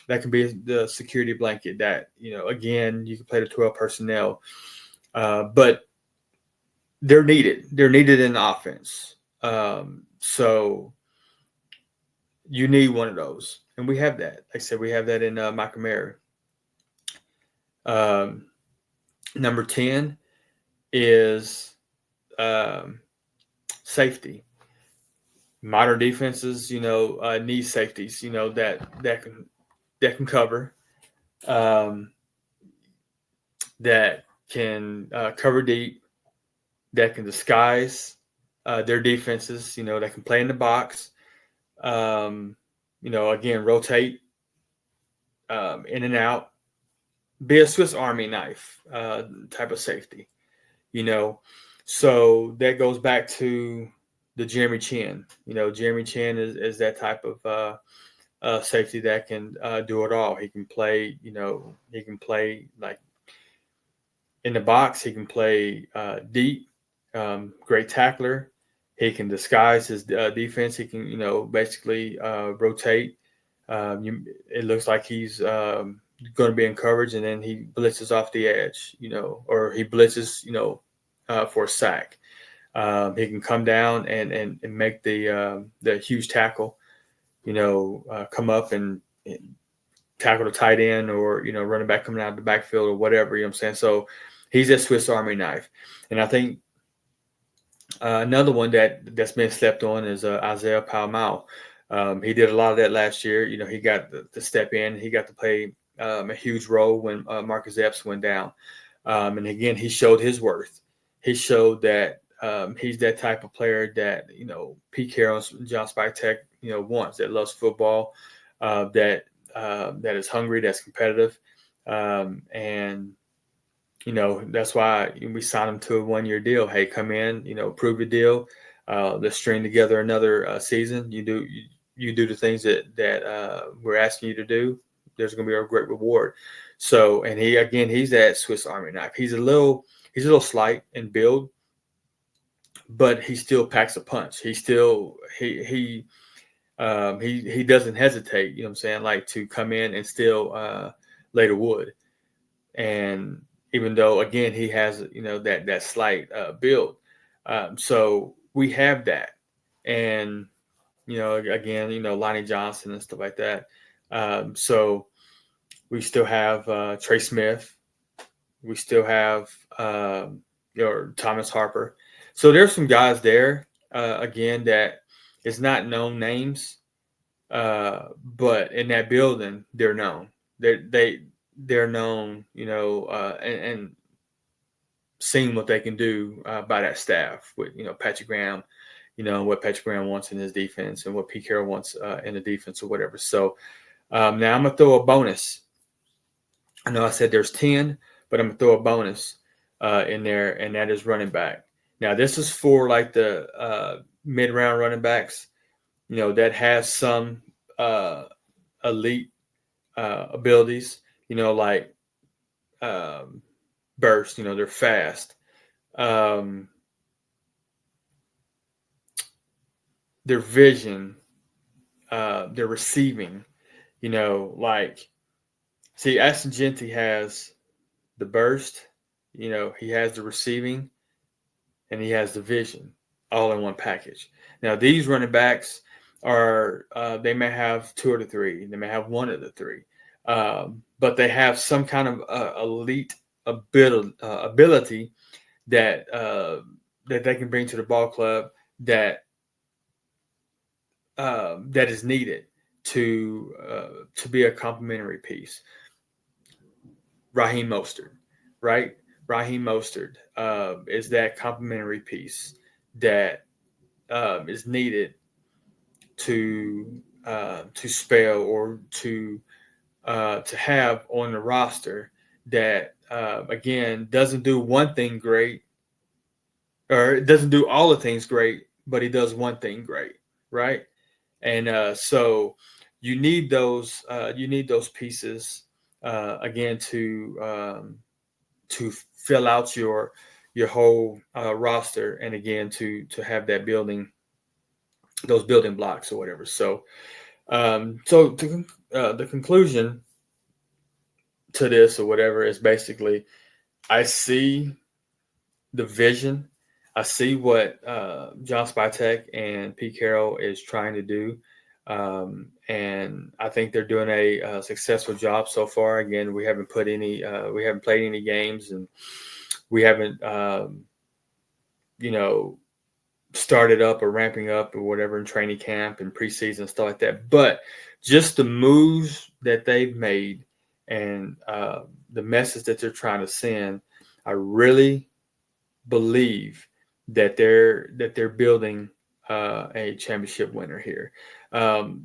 that can be the security blanket that, again, you can play the 12 personnel. But they're needed. They're needed in the offense. So you need one of those. And we have that. Like I said, we have that in Michael Mayer. Number 10 is safety. Modern defenses, need safeties, that can cover, that can cover deep, that can disguise their defenses, that can play in the box, again, rotate in and out, be a Swiss Army knife type of safety, So that goes back to the Jeremy Chin. Jeremy Chin is that type of safety that can do it all. He can play, he can play like in the box. He can play deep, great tackler. He can disguise his defense. He can, basically rotate. It looks like he's going to be in coverage, and then he blitzes off the edge, or he blitzes, for a sack. He can come down and make the huge tackle, come up and tackle the tight end, or, running back coming out of the backfield or whatever, you know what I'm saying? So he's a Swiss Army knife. And I think another one that's been slept on is Isaiah Palmau. He did a lot of that last year. He got to step in. He got to play a huge role when Marcus Epps went down. And again, he showed his worth. He showed that he's that type of player that, Pete Carroll and John Spytek, wants, that loves football, that is hungry, that's competitive. And that's why we signed him to a 1-year deal. Hey, come in, prove your deal. Let's string together another season. You do the things that we're asking you to do. There's going to be a great reward. So, and he's that Swiss Army knife. He's a little slight in build, but he still packs a punch. He doesn't hesitate. You know what I'm saying? Like, to come in and still lay the wood. And even though, again, he has, that slight build. So we have that. And, again, Lonnie Johnson and stuff like that. So we still have Trey Smith. We still have Thomas Harper. So there's some guys there, again, that is not known names, but in that building, they're known. They're known, and seeing what they can do by that staff with, Patrick Graham, what Patrick Graham wants in his defense and what Pete Carroll wants in the defense or whatever. So now I'm going to throw a bonus. I know I said there's 10, but I'm going to throw a bonus in there, and that is running back. Now, this is for like the mid-round running backs, that has some elite abilities, like burst, they're fast. Their vision, their receiving, see, Ashton Genty has the burst, he has the receiving, and he has the vision. all in one package. Now, these running backs are they may have two of the three, they may have one of the three, but they have some kind of elite ability that that they can bring to the ball club that that is needed to be a complementary piece. Raheem Mostert, right? Raheem Mostert is that complementary piece that is needed to spell or to have on the roster that again doesn't do one thing great, or it doesn't do all the things great, but he does one thing great, right? And so you need those pieces again to fill out your whole roster, and again to have that those building blocks or whatever. So the conclusion to this or whatever is basically, I see the vision. I see what John Spytek and Pete Carroll is trying to do. And I think they're doing a successful job so far. Again, we haven't played any games, and we haven't, started up or ramping up or whatever in training camp and preseason, stuff like that. But just the moves that they've made and the message that they're trying to send, I really believe that they're building a championship winner here.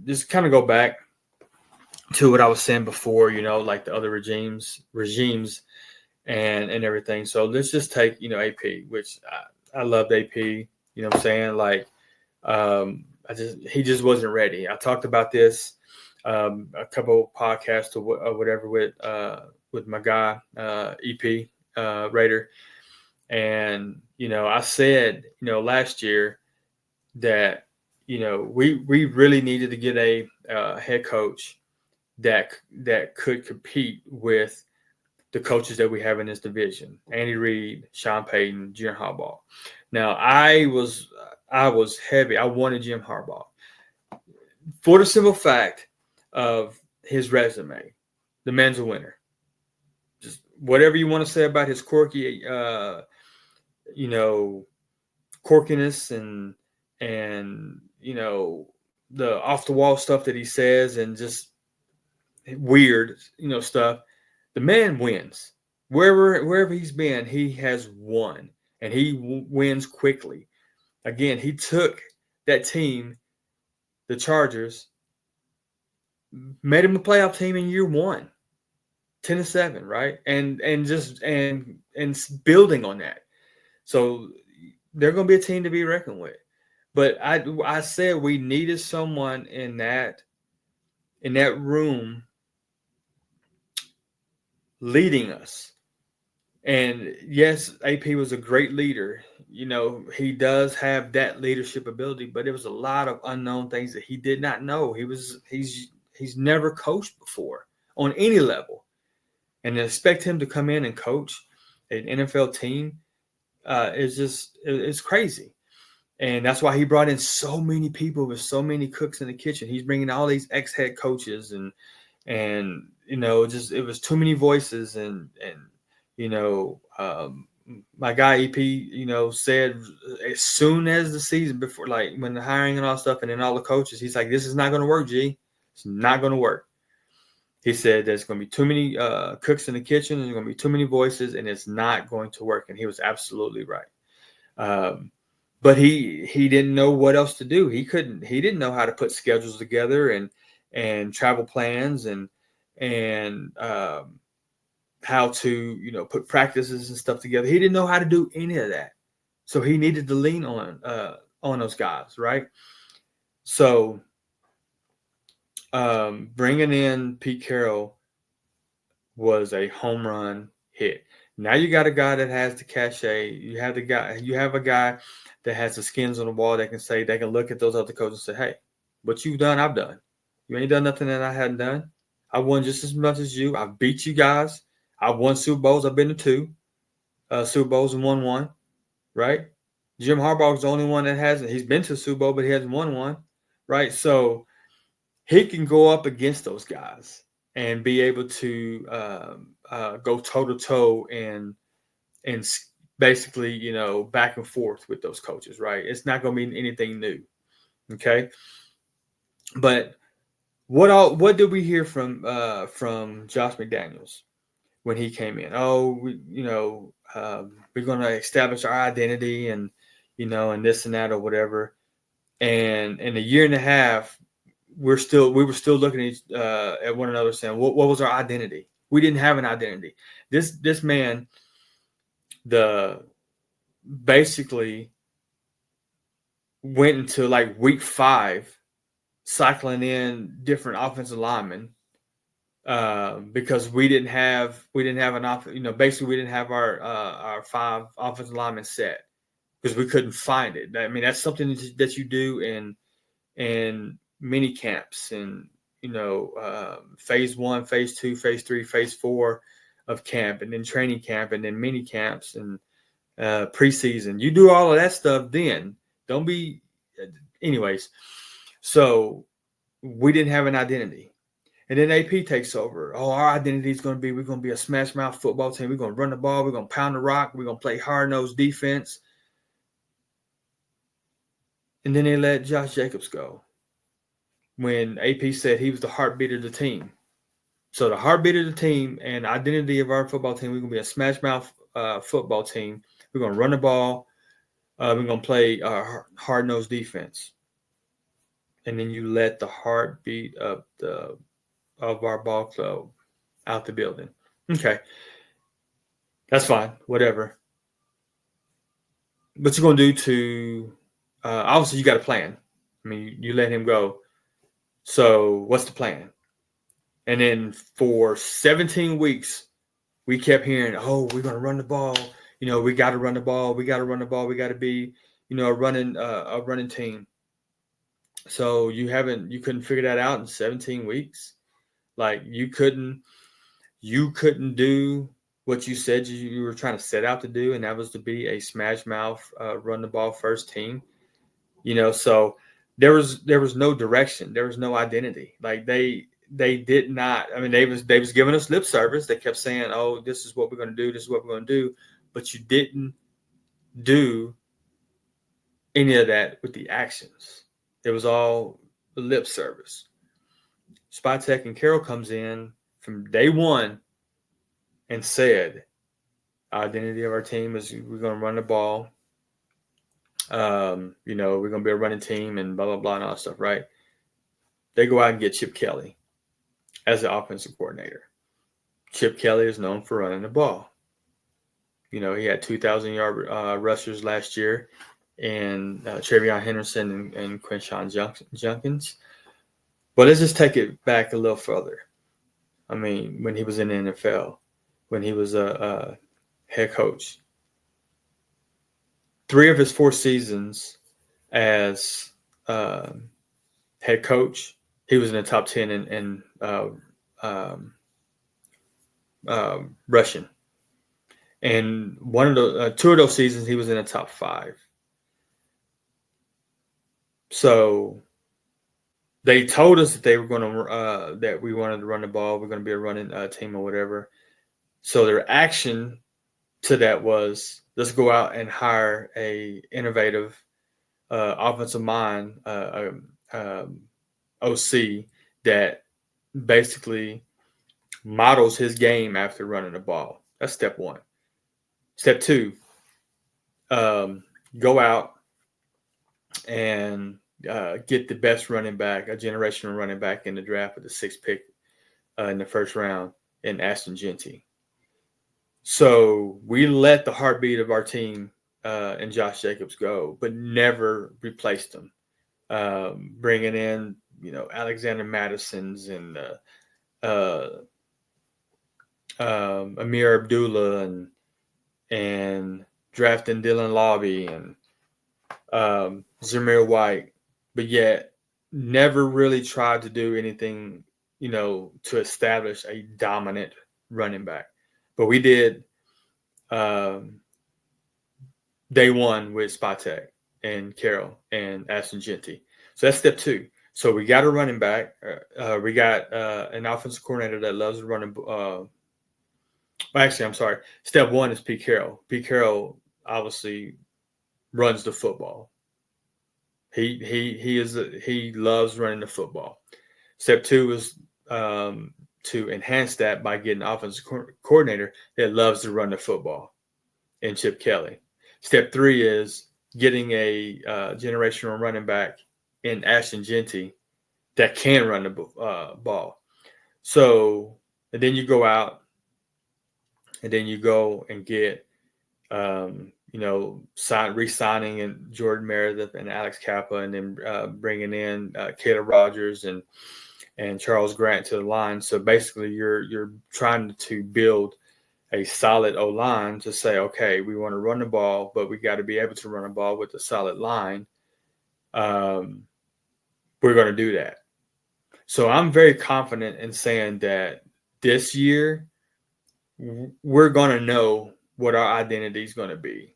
Just kind of go back to what I was saying before, like the other regimes and everything. So let's just take, AP, which I loved AP. You know what I'm saying? Like, he just wasn't ready. I talked about this a couple podcasts or whatever with my guy EP Raider, and I said last year that we really needed to get a head coach that could compete with the coaches that we have in this division: Andy Reid, Sean Payton, Jim Harbaugh. Now, I was heavy. I wanted Jim Harbaugh for the simple fact of his resume. The man's a winner. Just whatever you want to say about his quirky, quirkiness and the off the wall stuff that he says and just weird, stuff. The man wins. Wherever he's been, he has won, and he wins quickly. Again, he took that team, the Chargers, made him a playoff team in year one, 10-7, right? And building on that. So they're going to be a team to be reckoned with. But I said we needed someone in that room leading us. And yes, AP was a great leader. He does have that leadership ability, but there was a lot of unknown things that he did not know. He's never coached before on any level. And to expect him to come in and coach an NFL team it's crazy. And that's why he brought in so many people with so many cooks in the kitchen. He's bringing all these ex-head coaches and just it was too many voices and my guy EP, said as soon as the season before, like when the hiring and all stuff, and then all the coaches, he's like, this is not going to work, G. It's not going to work. He said there's going to be too many cooks in the kitchen. There's going to be too many voices, and it's not going to work. And he was absolutely right. But he didn't know what else to do. He didn't know how to put schedules together and travel plans and how to put practices and stuff together. He didn't know how to do any of that, so he needed to lean on those guys, right? So bringing in Pete Carroll was a home run hit. Now you got a guy that has the cachet. You have a guy that has the skins on the wall that can look at those other coaches and say, hey, what you've done, I've done. You ain't done nothing that I hadn't done. I won just as much as you. I've beat you guys. I've won Super Bowls. I've been to 2 Super Bowls and won 1, right? Jim Harbaugh's the only one that hasn't. He's been to the Super Bowl, but he hasn't won one, right? So he can go up against those guys and be able to go toe to toe and basically, back and forth with those coaches, right? It's not going to be anything new, okay? But what did we hear from Josh McDaniels when he came in? Oh, we're going to establish our identity and and this and that or whatever. And in a year and a half, we were still looking at one another saying, what was our identity? We didn't have an identity. This man, basically went into like week 5, cycling in different offensive linemen because we didn't have basically we didn't have our 5 offensive linemen set because we couldn't find it. I mean, that's something that you do in mini camps and phase 1, phase 2, phase 3, phase 4 of camp, and then training camp, and then mini camps and preseason. You do all of that stuff then. Don't be, anyways. So we didn't have an identity, and then AP takes over. Oh, our identity is going to be we're going to be a smash mouth football team. We're going to run the ball. We're going to pound the rock. We're going to play hard nosed defense. And then they let Josh Jacobs go when AP said he was the heartbeat of the team. So the heartbeat of the team and identity of our football team, we're going to be a smash mouth football team. We're going to run the ball. We're going to play hard-nosed defense. And then you let the heartbeat of our ball club out the building. Okay. That's fine. Whatever. What you're going to do to obviously you got a plan. I mean, you let him go. So what's the plan? And then for 17 weeks, we kept hearing, oh, we're going to run the ball. We got to run the ball. We got to run the ball. We got to be, a running team. So you couldn't figure that out in 17 weeks. Like you couldn't do what you said you were trying to set out to do, and that was to be a smash mouth, run the ball first team. So there was no direction. There was no identity. Like they did not. I mean, they was giving us lip service. They kept saying, "Oh, this is what we're going to do. This is what we're going to do," but you didn't do any of that with the actions. It was all lip service. Spytek and Carroll comes in from day one and said, "Our identity of our team is we're going to run the ball. We're going to be a running team and blah blah blah and all that stuff." Right? They go out and get Chip Kelly as the offensive coordinator. Chip Kelly is known for running the ball. He had 2,000-yard rushers last year, and Travion Henderson and Quinshawn Junkins. But let's just take it back a little further. I mean, when he was in the NFL, when he was a head coach, 3 of his 4 seasons as head coach, he was in the top 10 in rushing. And 2 of those seasons, he was in the top 5. So they told us that they were going to that we wanted to run the ball. We're going to be a running team or whatever. So their action to that was, let's go out and hire a innovative offensive mind OC that basically models his game after running the ball. That's step 1. Step 2, go out and get the best running back, a generational running back in the draft with the 6th pick in the first round in Ashton Jeanty. So we let the heartbeat of our team and Josh Jacobs go, but never replaced him. Bringing in, Alexander Madison's and Amir Abdullah and drafting Dylan Lobby and Zamir White, but yet never really tried to do anything, to establish a dominant running back. But we did day one with Spytek and Carroll and Ashton Genty. So that's step two. So we got a running back. We got an offensive coordinator that loves running. Actually, I'm sorry. Step one is Pete Carroll. Pete Carroll obviously runs the football. He loves running the football. Step two is to enhance that by getting an offensive coordinator that loves to run the football in Chip Kelly. Step three is getting a generational running back in Ashton Genty that can run the ball. So, and then you go out and then you go and get, re-signing and Jordan Meredith and Alex Kappa, and then bringing in Caleb Rogers and Charles Grant to the line. So basically, you're trying to build a solid O-line to say, okay, we want to run the ball, but we got to be able to run the ball with a solid line. We're going to do that. So I'm very confident in saying that this year we're going to know what our identity is going to be.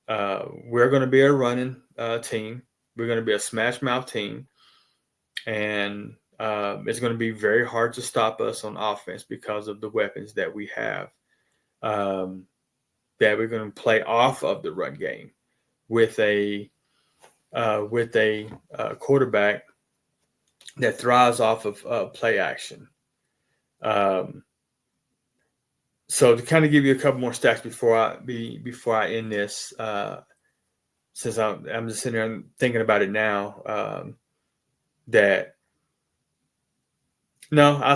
We're going to be a running team. We're going to be a smash mouth team. And it's going to be very hard to stop us on offense because of the weapons that we have. That we're going to play off of the run game with a quarterback that thrives off of play action. So to kind of give you a couple more stats before I end this, since I'm just sitting there thinking about it now, I'll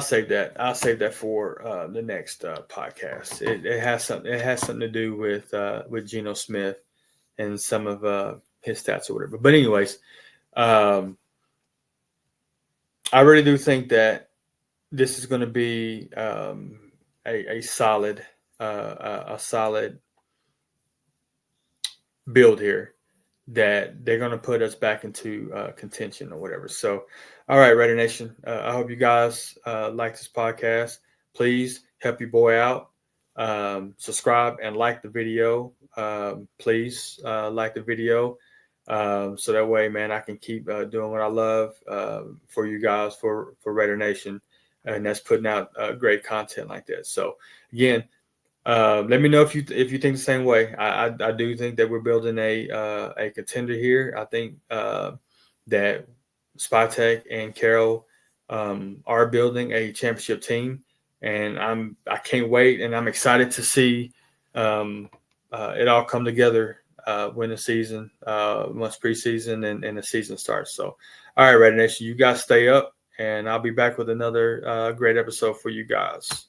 save that. I'll save that for the next podcast. It has something to do with Geno Smith and some of his stats or whatever. But anyways, I really do think that this is going to be a solid build here, that they're going to put us back into contention or whatever. So, all right, Raider Nation, I hope you guys like this podcast. Please help your boy out. Subscribe and like the video. Please like the video. So that way, man, I can keep doing what I love for you guys, for Raider Nation. And that's putting out great content like that. So, again, let me know if you think the same way. I do think that we're building a contender here. I think that Spytek and Carroll are building a championship team, and I can't wait, and I'm excited to see it all come together when the season, once preseason and the season starts. So, all right, Raider Nation, you guys stay up, and I'll be back with another great episode for you guys.